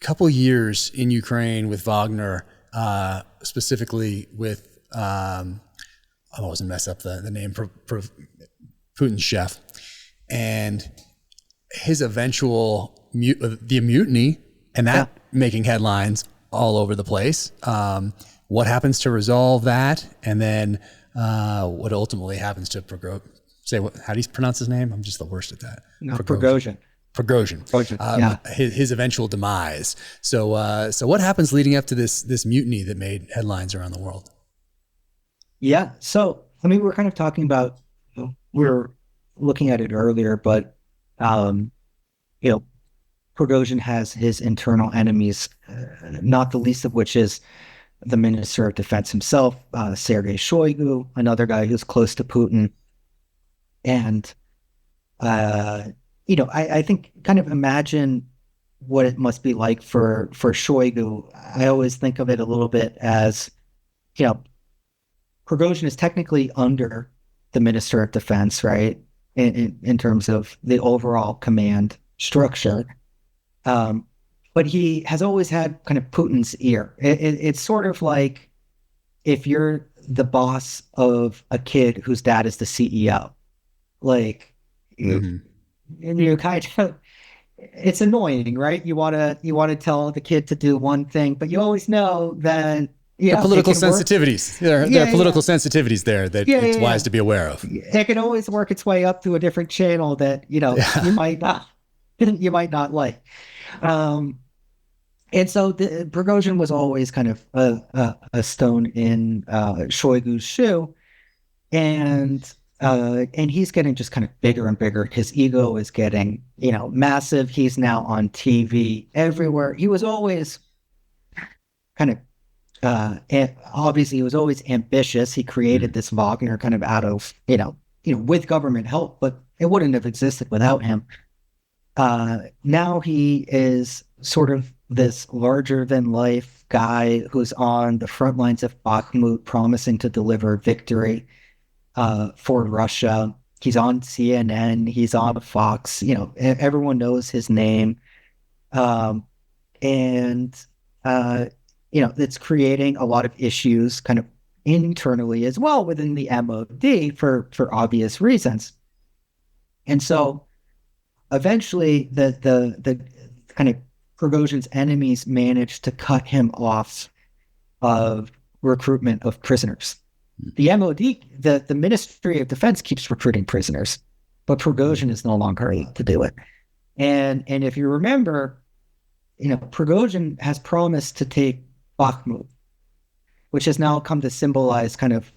Speaker 3: couple years in Ukraine with Wagner, specifically with, I wasn't mess up the name, Putin's chef, and his eventual the mutiny, and that making headlines all over the place. What happens to resolve that, and then what ultimately happens to Prigozhin? How do you pronounce his name? I'm just the worst at that.
Speaker 2: No, Prigozhin.
Speaker 3: His eventual demise. So what happens leading up to this mutiny that made headlines around the world?
Speaker 2: Yeah. So, I mean, we're kind of talking about, we were looking at it earlier, but, Prigozhin has his internal enemies, not the least of which is the Minister of Defense himself, Sergei Shoigu, another guy who's close to Putin. And, I think kind of imagine what it must be like for Shoigu. I always think of it a little bit as, Prigozhin is technically under the Minister of Defense, right? In terms of the overall command structure. But he has always had kind of Putin's ear. It's sort of like if you're the boss of a kid whose dad is the CEO, like, and you kind of, it's annoying, right? You want to tell the kid to do one thing, but you always know that
Speaker 3: the political sensitivities. There are political sensitivities there that it's wise to be aware of.
Speaker 2: It can always work its way up to a different channel that you might not like. And so Prigozhin was always kind of a stone in Shoigu's shoe, and he's getting just kind of bigger and bigger. His ego is getting massive. He's now on TV everywhere. He was always kind of obviously he was always ambitious. He created this Wagner kind of out of with government help, but it wouldn't have existed without him. Now he is sort of this larger than life guy who's on the front lines of Bakhmut, promising to deliver victory for Russia. He's on CNN, he's on Fox, everyone knows his name. It's creating a lot of issues kind of internally as well within the MOD for obvious reasons. And so eventually the kind of Prigozhin's enemies managed to cut him off of recruitment of prisoners. The MOD, the Ministry of Defense keeps recruiting prisoners, but Prigozhin is no longer able to do it. And if you remember, Prigozhin has promised to take Bakhmut, which has now come to symbolize kind of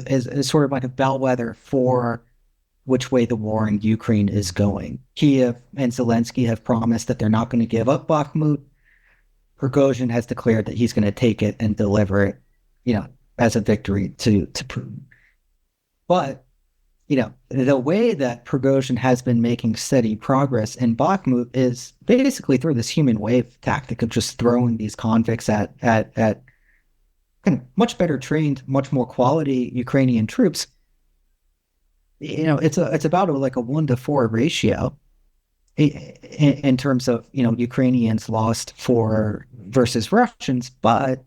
Speaker 2: as sort of like a bellwether for which way the war in Ukraine is going. Kiev and Zelensky have promised that they're not going to give up Bakhmut. Prigozhin has declared that he's going to take it and deliver it, as a victory to Putin. But, the way that Prigozhin has been making steady progress in Bakhmut is basically through this human wave tactic of just throwing these convicts at kind of much better trained, much more quality Ukrainian troops. It's about like a 1-to-4 ratio in terms of Ukrainians lost versus Russians, but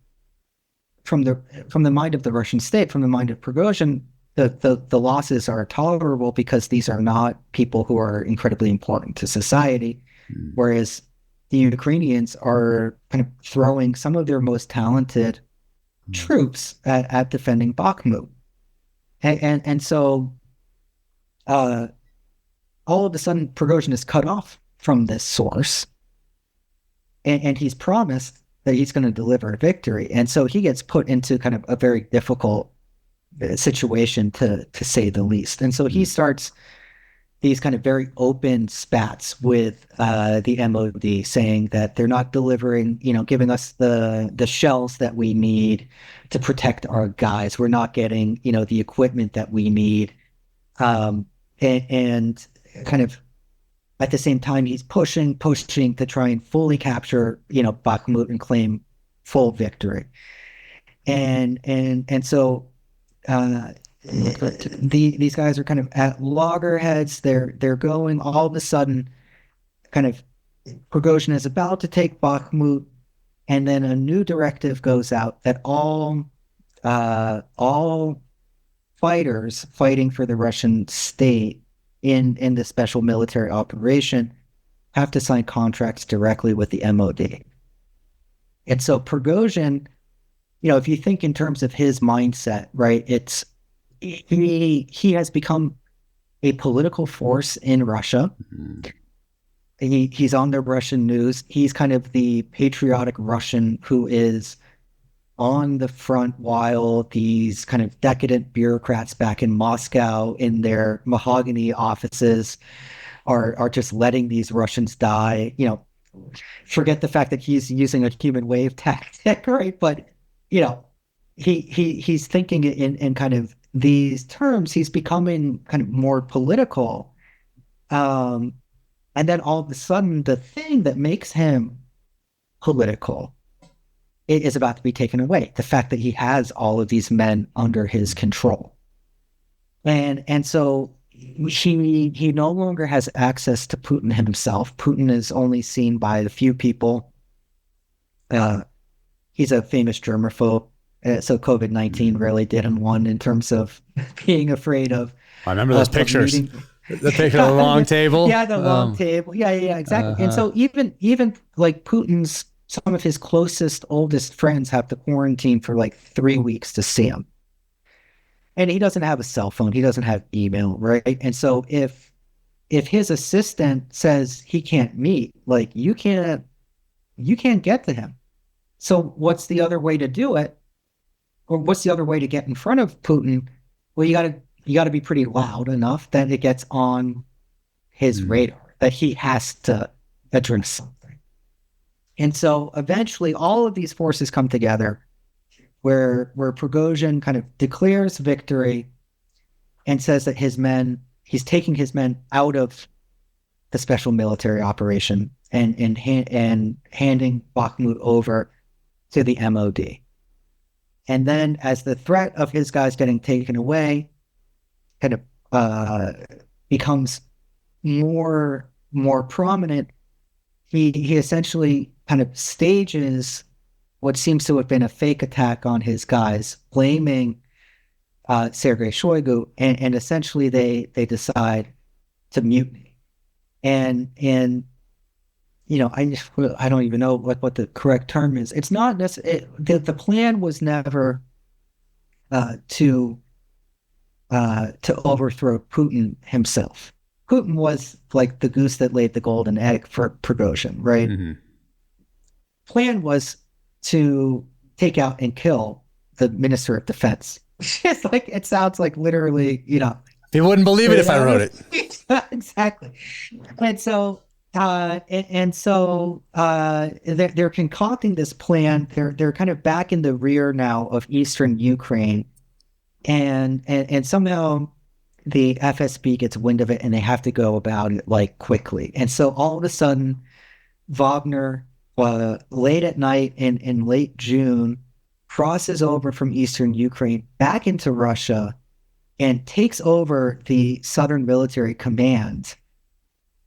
Speaker 2: from the mind of the Russian state, from the mind of Prigozhin, the losses are tolerable because these are not people who are incredibly important to society, whereas the Ukrainians are kind of throwing some of their most talented troops at defending Bakhmut, and so all of a sudden Prigozhin is cut off from this source, and he's promised that he's going to deliver a victory, and so he gets put into kind of a very difficult situation to say the least. And so he starts these kind of very open spats with the MOD, saying that they're not delivering, giving us the shells that we need to protect our guys. We're not getting, the equipment that we need. And kind of at the same time, he's pushing to try and fully capture, Bakhmut and claim full victory. And so these guys are kind of at loggerheads. They're going all of a sudden, kind of Prigozhin is about to take Bakhmut, and then a new directive goes out that all fighters fighting for the Russian state in the special military operation have to sign contracts directly with the MOD. And so Prigozhin, if you think in terms of his mindset, right, he has become a political force in Russia. He's on the Russian news. He's kind of the patriotic Russian who is on the front while these kind of decadent bureaucrats back in Moscow in their mahogany offices are just letting these Russians die. Forget the fact that he's using a human wave tactic, right? But he's thinking in kind of these terms. He's becoming kind of more political, and then all of a sudden, the thing that makes him political is about to be taken away. The fact that he has all of these men under his control, and so he no longer has access to Putin himself. Putin is only seen by a few people. He's a famous germaphobe, so COVID-19 really did him one in terms of being afraid of.
Speaker 4: I remember those pictures. The picture of the long table.
Speaker 2: Yeah, the long table. Yeah, exactly. And so even like Putin's, some of his closest, oldest friends have to quarantine for like 3 weeks to see him. And he doesn't have a cell phone. He doesn't have email, right? And so if his assistant says he can't meet, like you can't get to him. So what's the other way to do it? Or what's the other way to get in front of Putin? Well, you got to be pretty loud enough that it gets on his radar, that he has to address something. And so eventually all of these forces come together where Prigozhin kind of declares victory and says that he's taking his men out of the special military operation and handing Bakhmut over to the MOD. And then as the threat of his guys getting taken away kind of becomes more prominent, he essentially kind of stages what seems to have been a fake attack on his guys, blaming Sergei Shoigu, and essentially they decide to mutiny. And I don't even know what the correct term is. It's not necessarily, the plan was never to overthrow Putin himself. Putin was like the goose that laid the golden egg for Prigozhin, right? Mm-hmm. Plan was to take out and kill the Minister of Defense. It's like, it sounds like literally,
Speaker 4: People wouldn't believe it if I wrote it.
Speaker 2: Exactly. And so they're concocting this plan. They're kind of back in the rear now of eastern Ukraine, and somehow the FSB gets wind of it and they have to go about it like quickly. And so all of a sudden, Wagner, late at night in late June, crosses over from eastern Ukraine back into Russia and takes over the southern military command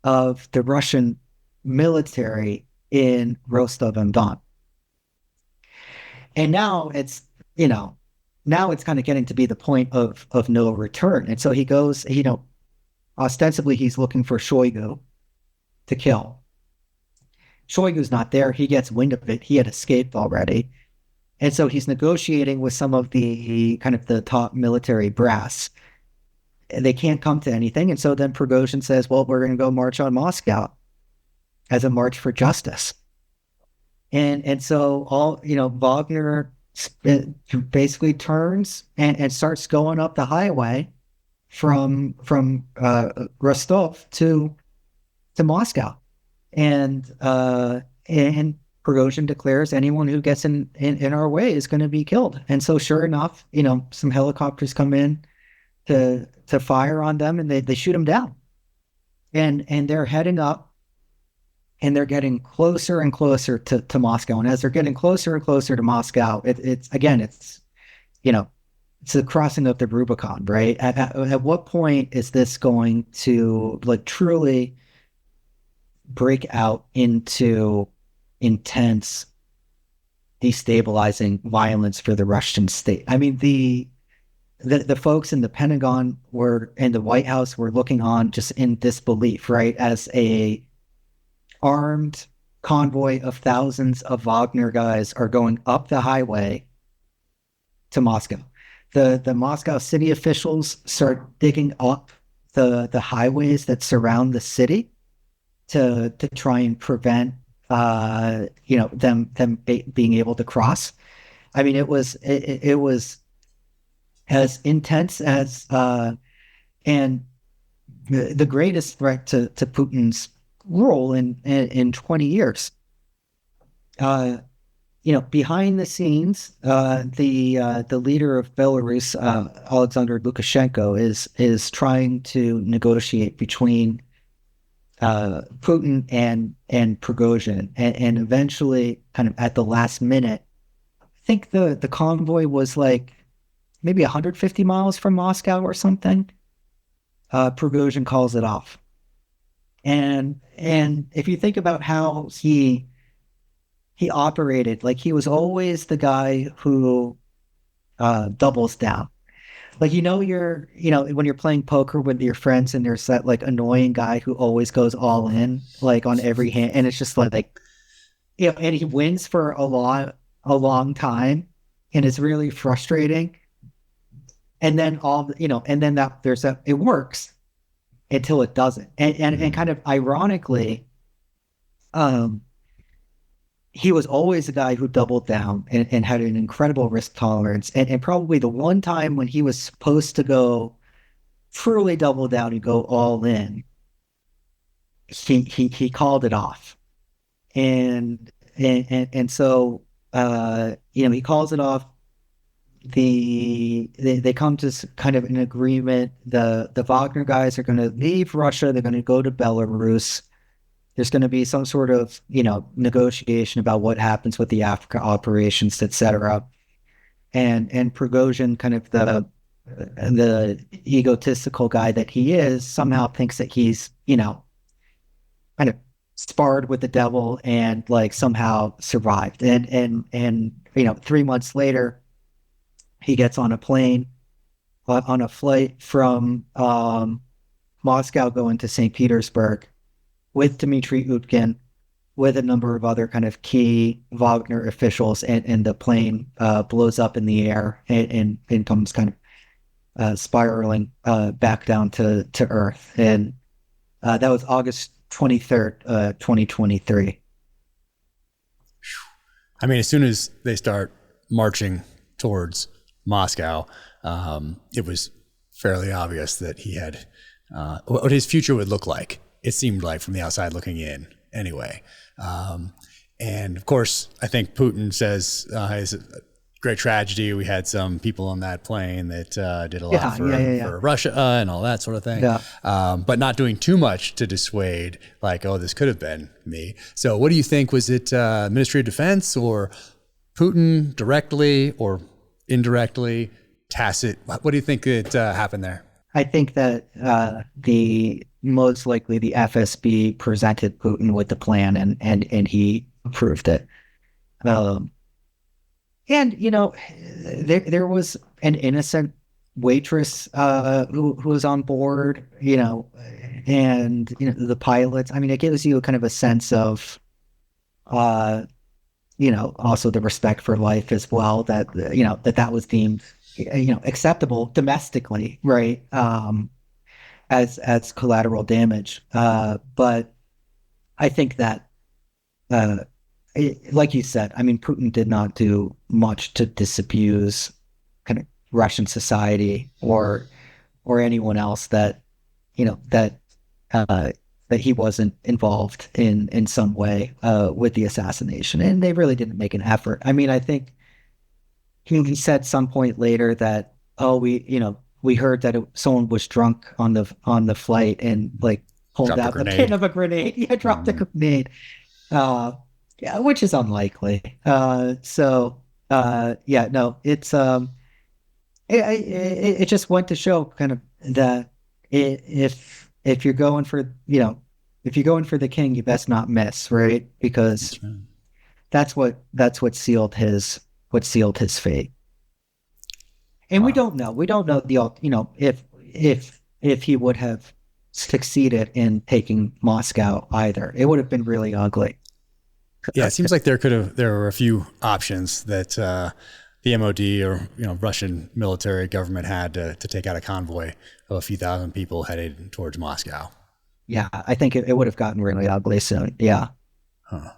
Speaker 2: of the Russian military in Rostov-on-Don. And now it's kind of getting to be the point of no return. And so he goes, ostensibly he's looking for Shoigu to kill. Shoigu's not there. He gets wind of it. He had escaped already. And so he's negotiating with some of the kind of the top military brass. They can't come to anything. And so then Prigozhin says, well, we're going to go march on Moscow as a march for justice. And so Wagner basically turns and starts going up the highway from Rostov to Moscow. And Prigozhin declares anyone who gets in our way is going to be killed. And so sure enough, some helicopters come in to fire on them, and they shoot them down. And they're heading up, and they're getting closer and closer to Moscow. And as they're getting closer and closer to Moscow, it's the crossing of the Rubicon, right? At what point is this going to truly break out into intense destabilizing violence for the Russian state? I mean, the folks in the Pentagon and the White House were looking on just in disbelief, right? As a armed convoy of thousands of Wagner guys are going up the highway to Moscow. The Moscow city officials start digging up the highways that surround the city to try and prevent them being able to cross. I mean, it was as intense as and the greatest threat to Putin's rule in 20 years. Behind the scenes, the leader of Belarus, Alexander Lukashenko, is trying to negotiate between Putin and Prigozhin, and eventually, kind of at the last minute, I think the convoy was like maybe 150 miles from Moscow or something. Prigozhin calls it off. And if you think about how he operated, he was always the guy who doubles down. When you're playing poker with your friends and there's that annoying guy who always goes all in on every hand, and it's just and he wins for a long time, and it's really frustrating. And then it works until it doesn't. And kind of ironically, he was always the guy who doubled down and had an incredible risk tolerance. And probably the one time when he was supposed to go truly double down and go all in, he called it off. And so he calls it off. They come to kind of an agreement. The Wagner guys are going to leave Russia. They're going to go to Belarus. There's going to be some sort of negotiation about what happens with the Africa operations, etc. And Prigozhin, kind of the egotistical guy that he is, somehow thinks that he's kind of sparred with the devil and somehow survived. And 3 months later, he gets on a plane, on a flight from Moscow going to St. Petersburg with Dmitry Utkin, with a number of other kind of key Wagner officials, and the plane blows up in the air and comes kind of spiraling back down to Earth. And that was August 23rd, 2023.
Speaker 4: I mean, as soon as they start marching towards Moscow, it was fairly obvious that he had what his future would look like. It seemed like from the outside looking in anyway. And of course, I think Putin says great tragedy. We had some people on that plane that did a lot for Russia and all that sort of thing.
Speaker 2: Yeah.
Speaker 4: But not doing too much to dissuade, like, oh, this could have been me. So what do you think? Was it Ministry of Defense or Putin directly or indirectly, tacit? What do you think that happened there?
Speaker 2: I think that most likely the FSB presented Putin with the plan and he approved it. And, you know, there was an innocent waitress who was on board, you know, and, you know, the pilots. I mean, it gives you kind of a sense of, you know, also the respect for life as well, that, you know, that was deemed, you know, acceptable domestically, right, as collateral damage. But I think that, like you said, I mean, Putin did not do much to disabuse kind of Russian society or anyone else that, you know, that he wasn't involved in some way with the assassination, and they really didn't make an effort. I mean, I think he said some point later that, oh, we heard that someone was drunk on the flight and like pulled out the pin of a grenade. Yeah, dropped a grenade. Yeah, which is unlikely. So yeah, no, it's it just went to show kind of that if you're going for, you know, if you're going for the king, you best not miss, right? Because that's what sealed his fate. And we don't know the, you know, if he would have succeeded in taking Moscow either. It would have been really ugly.
Speaker 4: Yeah, it seems like there were a few options that the MOD or, you know, Russian military government had to take out a convoy of a few thousand people headed towards Moscow.
Speaker 2: Yeah, I think it would have gotten really ugly soon. Yeah.
Speaker 4: Huh.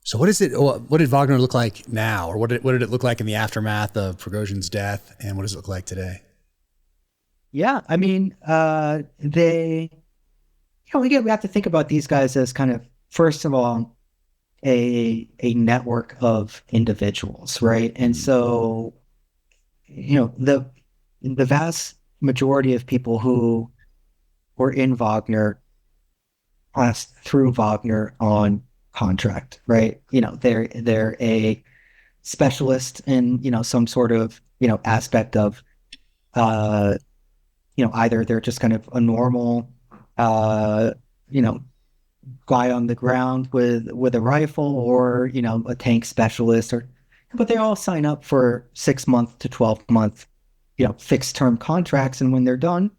Speaker 4: So what did Wagner look like now, or what did it look like in the aftermath of Prigozhin's death, and what does it look like today?
Speaker 2: Yeah, I mean, we have to think about these guys as kind of, first of all, a network of individuals, right? And so, you know, the vast majority of people who were in Wagner passed through Wagner on contract, right? You know, they're a specialist in, you know, some sort of, you know, aspect of, you know, either they're just kind of a normal, you know, guy on the ground with a rifle, or, you know, a tank specialist, but they all sign up for 6 month to 12-month, you know, fixed term contracts. And when they're done,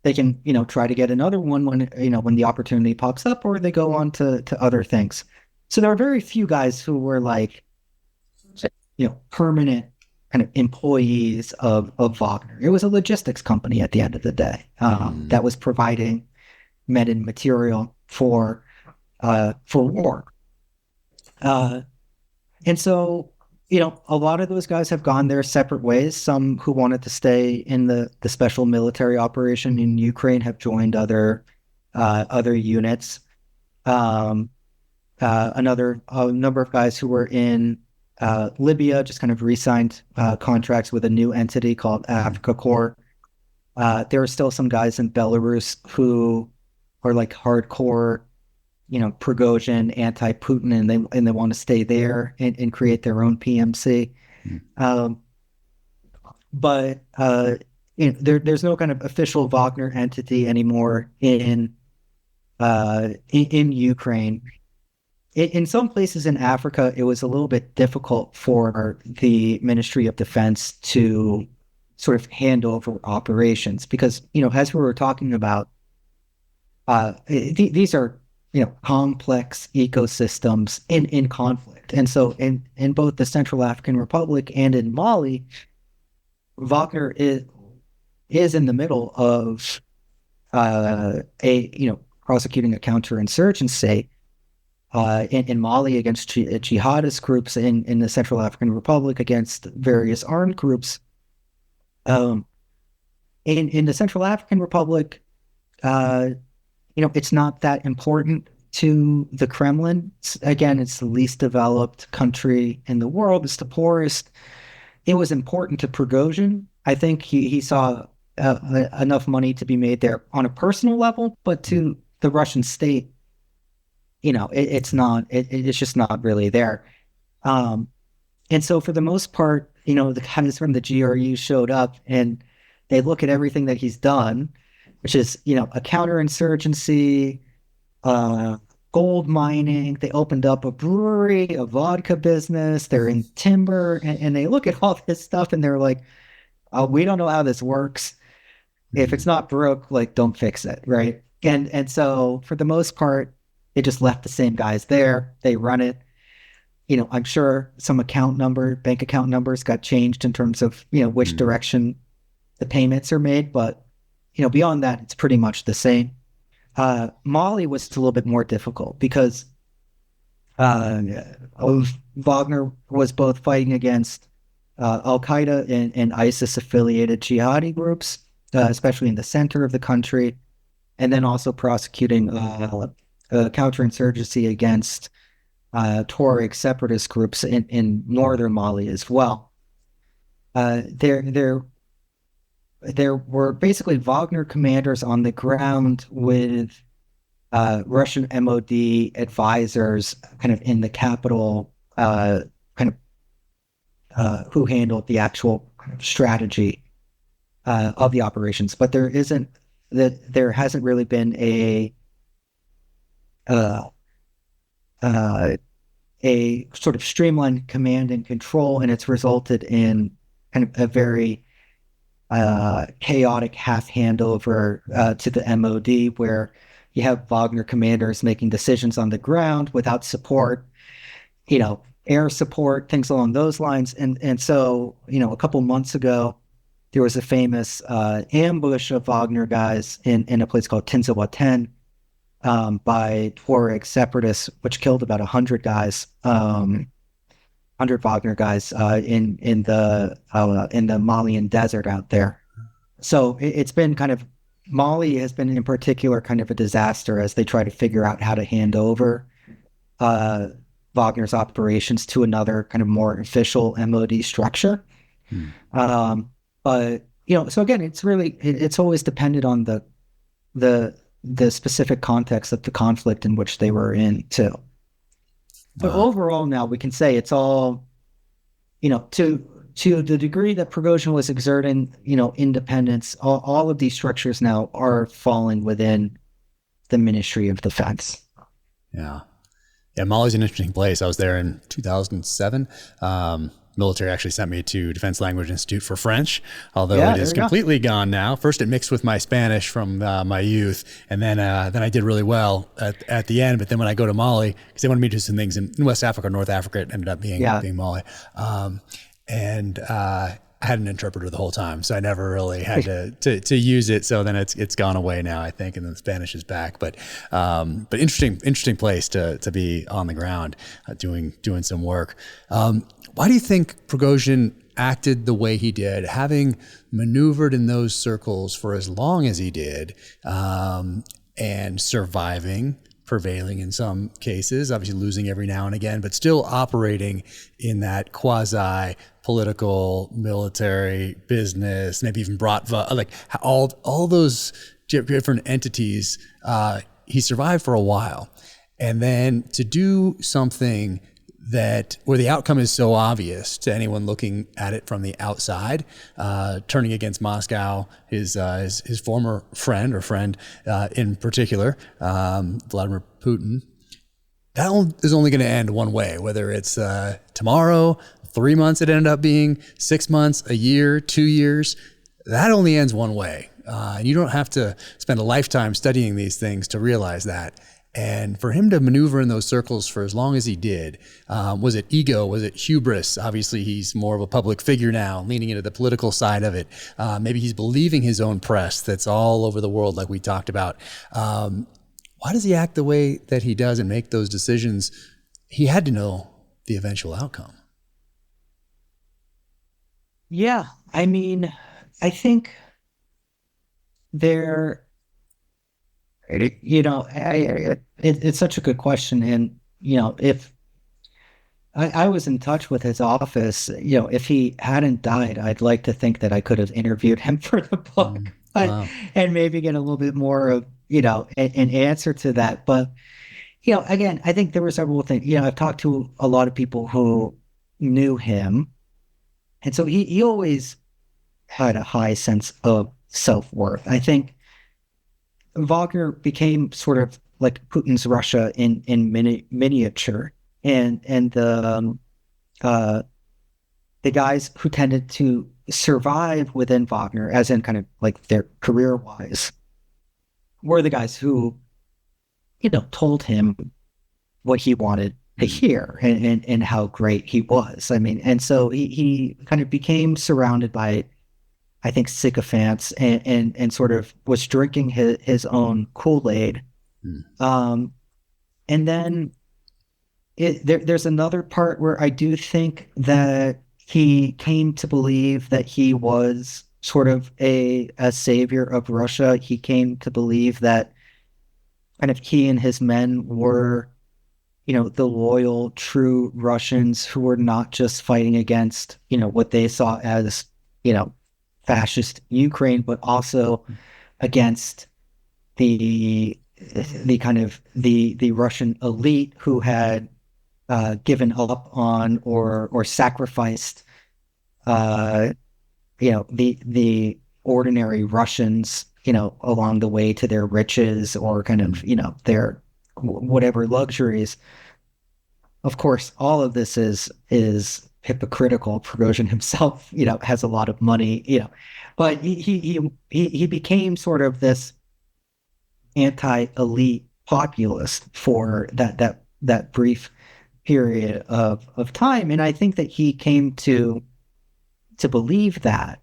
Speaker 2: they can, you know, try to get another one when, you know, when the opportunity pops up, or they go on to other things. So there are very few guys who were like, you know, permanent kind of employees of Wagner. It was a logistics company at the end of the day that was providing men and material for war. And so, you know, a lot of those guys have gone their separate ways. Some who wanted to stay in the special military operation in Ukraine have joined other units. A number of guys who were in Libya just kind of re-signed contracts with a new entity called Africa Corps. There are still some guys in Belarus who are like hardcore, you know, Prigozhin, anti-Putin, and they want to stay there and create their own PMC. But you know, there's no kind of official Wagner entity anymore in Ukraine. In some places in Africa, it was a little bit difficult for the Ministry of Defense to sort of hand over operations because, you know, as we were talking about, these are, you know, complex ecosystems in conflict. And so in both the Central African Republic and in Mali, Wagner is in the middle of prosecuting a counterinsurgency in Mali against jihadist groups, in the Central African Republic against various armed groups. In the Central African Republic, it's not that important to the Kremlin. Again, it's the least developed country in the world. It's the poorest. It was important to Prigozhin. I think he saw enough money to be made there on a personal level, but to the Russian state, it's not. It's just not really there. And so for the most part, the guys from the GRU showed up and they look at everything that he's done, which is, a counterinsurgency, gold mining. They opened up a brewery, a vodka business. They're in timber, and they look at all this stuff and they're like, oh, we don't know how this works. If it's not broke, don't fix it, right? And so for the most part, they just left the same guys there. They run it. I'm sure some bank account numbers got changed in terms of, which direction the payments are made. But, beyond that, it's pretty much the same. Mali was a little bit more difficult because Wagner was both fighting against Al-Qaeda and ISIS-affiliated jihadi groups, especially in the center of the country, and then also prosecuting counterinsurgency against Tuareg separatist groups in northern Mali as well. There were basically Wagner commanders on the ground with Russian MOD advisors kind of in the capital, who handled the actual strategy of the operations. But there hasn't really been a sort of streamlined command and control, and it's resulted in kind of a very chaotic half handover to the MOD, where you have Wagner commanders making decisions on the ground without support, air support, things along those lines. And so, a couple months ago, there was a famous ambush of Wagner guys in a place called Tinzawaten, by Tuareg separatists, which killed about 100 guys, 100 Wagner guys in the Malian desert out there. So it's been Mali has been in particular kind of a disaster as they try to figure out how to hand over Wagner's operations to another kind of more official MOD structure. But so again, it's always dependent on the specific context of the conflict in which they were in too. But overall, now we can say it's all, to the degree that Prigozhin was exerting, independence, all of these structures now are falling within the Ministry of Defense.
Speaker 4: Yeah. Yeah, Mali's an interesting place. I was there in 2007. Military actually sent me to Defense Language Institute for French, although it is completely gone now. First, it mixed with my Spanish from my youth, and then I did really well at the end. But then when I go to Mali, because they wanted me to do some things in West Africa, North Africa, it ended up being Mali. I had an interpreter the whole time, so I never really had to use it. So then it's gone away now, I think, and then Spanish is back. But interesting place to be on the ground, doing some work. Why do you think Prigozhin acted the way he did, having maneuvered in those circles for as long as he did, and surviving, prevailing in some cases, obviously losing every now and again, but still operating in that quasi-political, military, business, maybe even brought, all those different entities, he survived for a while. And then to do something where the outcome is so obvious to anyone looking at it from the outside, turning against Moscow, his former friend in particular, Vladimir Putin, that is only going to end one way, whether it's tomorrow, 3 months it ended up being, 6 months, a year, 2 years, that only ends one way. And you don't have to spend a lifetime studying these things to realize that. And for him to maneuver in those circles for as long as he did, was it ego? Was it hubris? Obviously, he's more of a public figure now, leaning into the political side of it. Maybe he's believing his own press that's all over the world, like we talked about. Why does he act the way that he does and make those decisions? He had to know the eventual outcome.
Speaker 2: Yeah, I mean, I think It's such a good question. And, if I was in touch with his office, if he hadn't died, I'd like to think that I could have interviewed him for the book,
Speaker 3: Wow.
Speaker 2: and maybe get a little bit more of, an answer to that. But, again, I think there were several things. I've talked to a lot of people who knew him. And so he always had a high sense of self-worth. I think Wagner became sort of like Putin's Russia in miniature, and uh, the guys who tended to survive within Wagner, as in kind of like their career wise, were the guys who told him what he wanted to hear, and how great he was. I mean, and so he kind of became surrounded by, I think, sycophants, and sort of was drinking his own Kool-Aid. And then there's another part where I do think that he came to believe that he was sort of a savior of Russia. He came to believe that kind of he and his men were, the loyal, true Russians who were not just fighting against, what they saw as, fascist Ukraine, but also against the kind of the Russian elite who had given up on or sacrificed the ordinary Russians, along the way to their riches, or kind of their whatever luxuries. Of course, all of this is hypocritical. Prigozhin himself, has a lot of money, but he became sort of this anti-elite populist for that brief period of time. And I think that he came to believe that.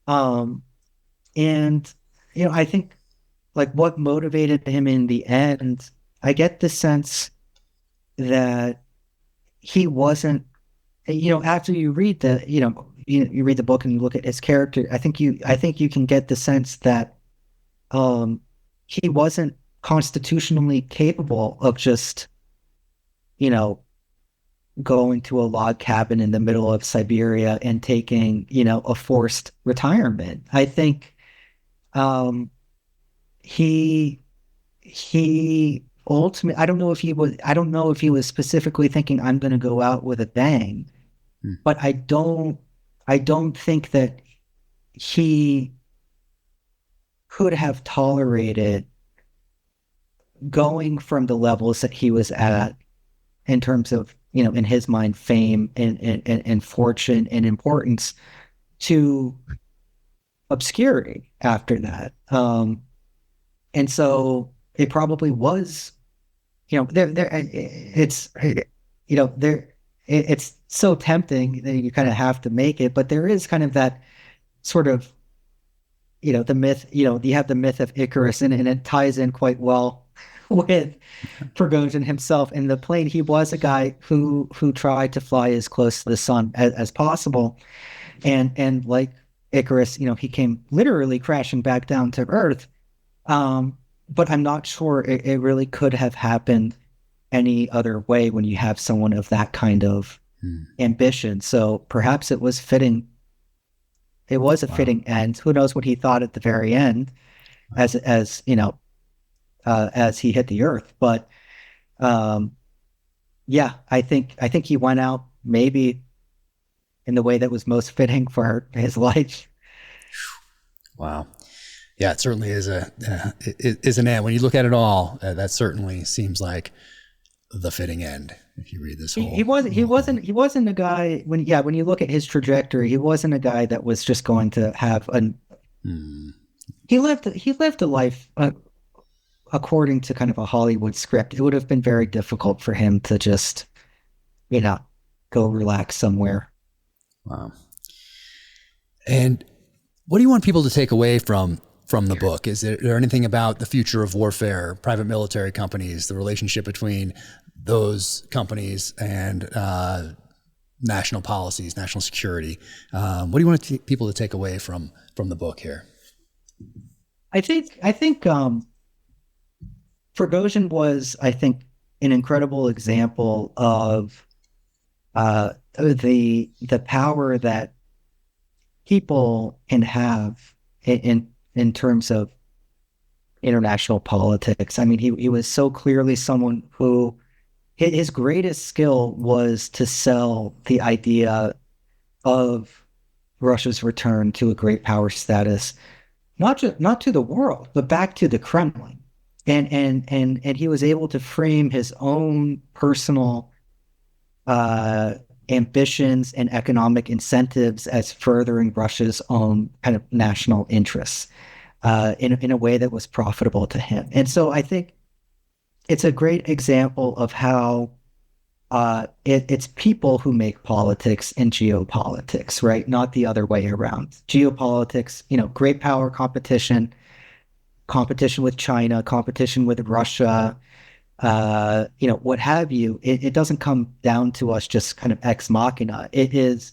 Speaker 2: And, I think, like, what motivated him in the end, I get the sense that he wasn't, after you read you read the book and you look at his character, I think you can get the sense that he wasn't constitutionally capable of just, going to a log cabin in the middle of Siberia and taking, a forced retirement. I think he ultimately, I don't know if he was specifically thinking, I'm going to go out with a bang, but I don't think that he could have tolerated going from the levels that he was at in terms of, in his mind, fame and fortune and importance, to obscurity after that. And so it probably was, it's so tempting that you kind of have to make it, but there is kind of that sort of, the myth, you have the myth of Icarus, and it ties in quite well with Prigozhin himself. In the plane, he was a guy who tried to fly as close to the sun as possible. And like Icarus, he came literally crashing back down to Earth. But I'm not sure it really could have happened any other way when you have someone of that kind of ambition. So perhaps it was fitting. It was a fitting end. Who knows what he thought at the very end, as he hit the earth. But yeah, I think he went out maybe in the way that was most fitting for his life.
Speaker 3: Wow. Yeah, it certainly is an end. When you look at it all, that certainly seems like the fitting end. If you read this whole,
Speaker 2: he wasn't a guy when you look at his trajectory, he wasn't a guy that was just going to have he lived a life according to kind of a Hollywood script. It would have been very difficult for him to just, go relax somewhere.
Speaker 3: Wow. And what do you want people to take away from the book? Is there anything about the future of warfare, private military companies, the relationship between those companies and national policies, national security? What do you want people to take away from the book here?
Speaker 2: I think Prigozhin was, I think, an incredible example of the power that people can have in terms of international politics. I mean, he was so clearly someone who his greatest skill was to sell the idea of Russia's return to a great power status, not to the world, but back to the Kremlin. And he was able to frame his own personal ambitions and economic incentives as furthering Russia's own kind of national interests in a way that was profitable to him. And so I think it's a great example of how it's people who make politics and geopolitics, right? Not the other way around. Geopolitics, great power competition with China, competition with Russia, what have you. It doesn't come down to us just kind of ex machina. It is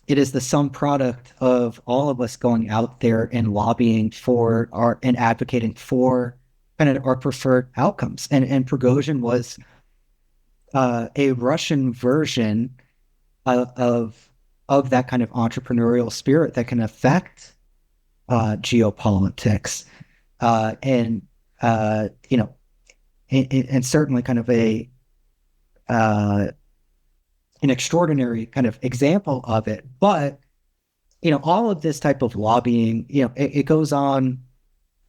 Speaker 2: the sum product of all of us going out there and lobbying for and advocating for kind of our preferred outcomes. And Prigozhin was a Russian version of that kind of entrepreneurial spirit that can affect geopolitics, and certainly kind of an extraordinary kind of example of it. But all of this type of lobbying, it goes on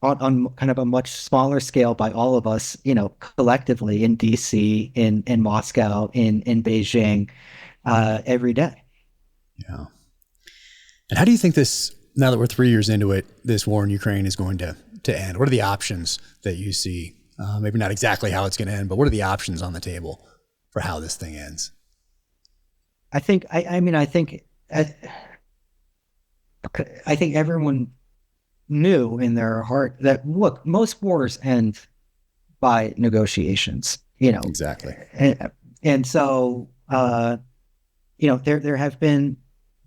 Speaker 2: kind of a much smaller scale by all of us, collectively in DC, in Moscow, in Beijing, every day.
Speaker 4: Yeah. And how do you think this, now that we're 3 years into it, this war in Ukraine is going to end? What are the options that you see? Maybe not exactly how it's going to end, but what are the options on the table for how this thing ends?
Speaker 2: I think everyone knew in their heart that, look, most wars end by negotiations,
Speaker 4: Exactly.
Speaker 2: And so, there have been,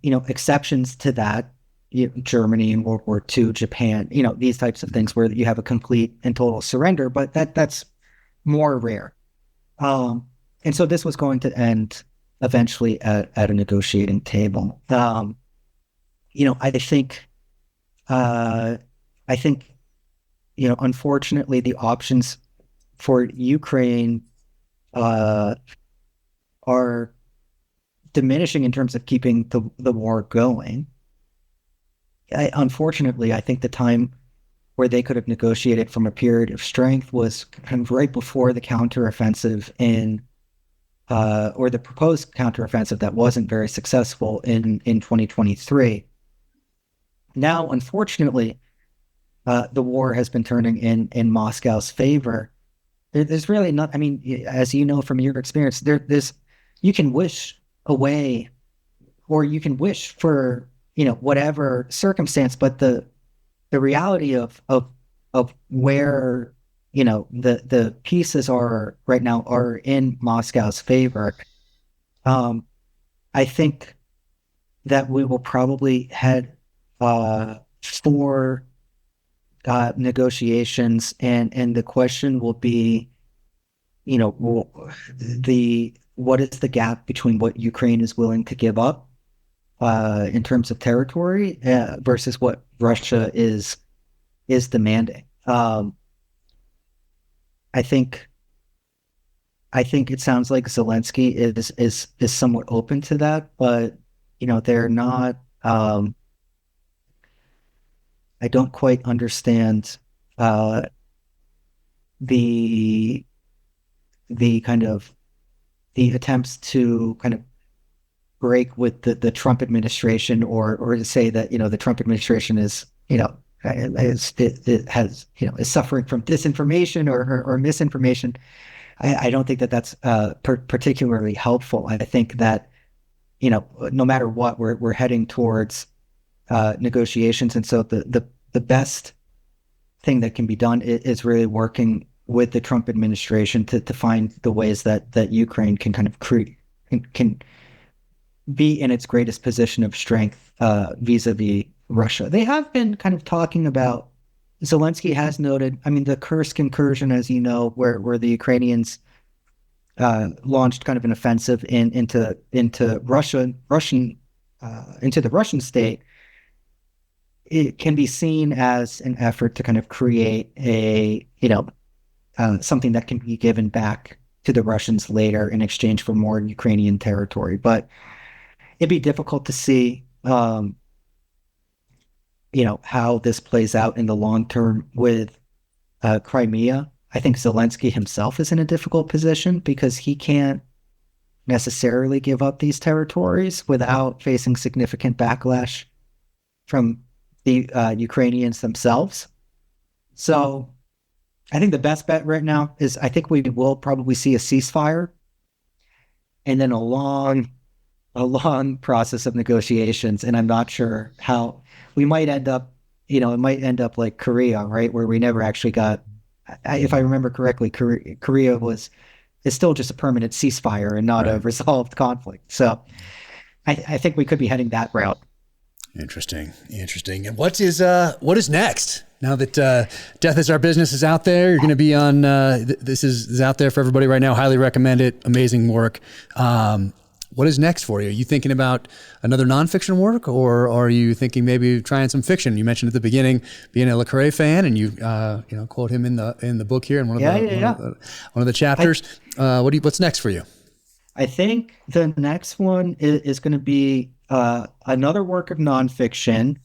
Speaker 2: exceptions to that, Germany in World War II, Japan, these types of things where you have a complete and total surrender, but that's more rare. And so this was going to end eventually at a negotiating table. I think, unfortunately, the options for Ukraine are diminishing in terms of keeping the war going. Unfortunately, I think the time where they could have negotiated from a period of strength was kind of right before the counteroffensive or the proposed counteroffensive that wasn't very successful in 2023. Now, unfortunately, the war has been turning in Moscow's favor. There's really not, I mean, as you know from your experience, you can wish away, or you can wish for, whatever circumstance, but the reality of where, the pieces are right now are in Moscow's favor. I think that we will probably head for negotiations, and the question will be, what is the gap between what Ukraine is willing to give up in terms of territory versus what Russia is demanding. I think it sounds like Zelensky is somewhat open to that, but they're not. I don't quite understand the kind of the attempts to kind of break with the Trump administration, or to say that the Trump administration is is suffering from disinformation or misinformation. I don't think that that's particularly helpful. I think that no matter what, we're heading towards negotiations, and so the best thing that can be done is really working with the Trump administration to find the ways that Ukraine can kind of can be in its greatest position of strength vis-a-vis Russia. They have been kind of talking about Zelensky has noted, I mean, the Kursk incursion, as you know, where the Ukrainians launched kind of an offensive into the Russian state, it can be seen as an effort to kind of create something that can be given back to the Russians later in exchange for more Ukrainian territory. But it'd be difficult to see, how this plays out in the long term with Crimea. I think Zelensky himself is in a difficult position because he can't necessarily give up these territories without facing significant backlash from the Ukrainians themselves. So I think the best bet right now is I think we will probably see a ceasefire and then a long process of negotiations. And I'm not sure how we might end up, it might end up like Korea, right? Where we never actually got, if I remember correctly, Korea is still just a permanent ceasefire and not a resolved conflict. So I think we could be heading that route.
Speaker 3: Interesting. And what is next? Now that Death Is Our Business is out there, you're going to be on, this is out there for everybody right now. Highly recommend it. Amazing work. What is next for you? Are you thinking about another nonfiction work, or are you thinking maybe trying some fiction? You mentioned at the beginning being a Le Carre fan, and you quote him in the book here in one of the chapters. What's next for you?
Speaker 2: I think the next one is going to be another work of nonfiction.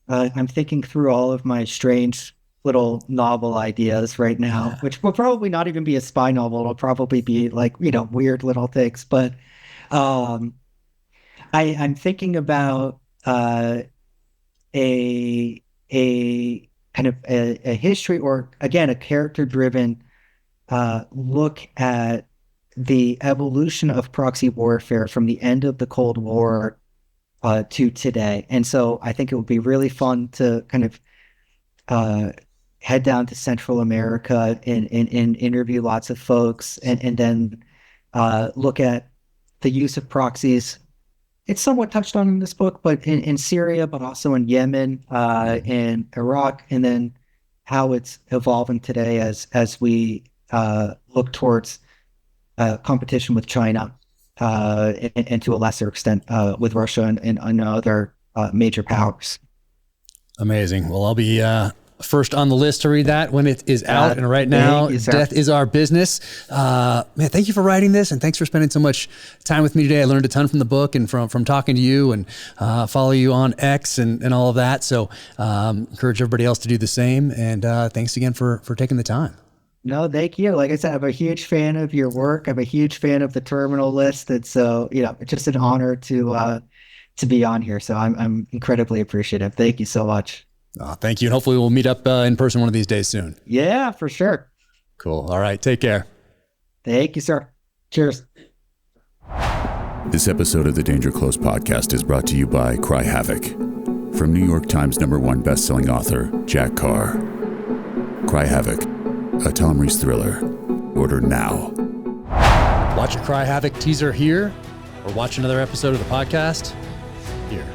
Speaker 2: I'm thinking through all of my strange little novel ideas right now, which will probably not even be a spy novel. It'll probably be like, weird little things. But I'm thinking about a kind of a history, or again, a character-driven look at the evolution of proxy warfare from the end of the Cold War to today. And so I think it would be really fun to kind of head down to Central America and interview lots of folks and then look at the use of proxies. It's somewhat touched on in this book, but in Syria, but also in Yemen, in Iraq, and then how it's evolving today as we look towards competition with China, and to a lesser extent with Russia and other major powers.
Speaker 3: Amazing. Well, I'll be first on the list to read that when it is out. And right now, Death Is Our Business. Man, thank you for writing this, and thanks for spending so much time with me today. I learned a ton from the book and from talking to you, and follow you on X and all of that. So encourage everybody else to do the same. And thanks again for taking the time.
Speaker 2: No, thank you. Like I said, I'm a huge fan of your work. I'm a huge fan of the Terminal List. And so, it's just an honor to be on here. So I'm incredibly appreciative. Thank you so much.
Speaker 3: Thank you. And hopefully we'll meet up in person one of these days soon.
Speaker 2: Yeah, for sure.
Speaker 3: Cool. All right. Take care.
Speaker 2: Thank you, sir. Cheers.
Speaker 1: This episode of the Danger Close podcast is brought to you by Cry Havoc. From New York Times #1 bestselling author, Jack Carr. Cry Havoc, a Tom Reese thriller. Order now.
Speaker 3: Watch a Cry Havoc teaser here, or watch another episode of the podcast here.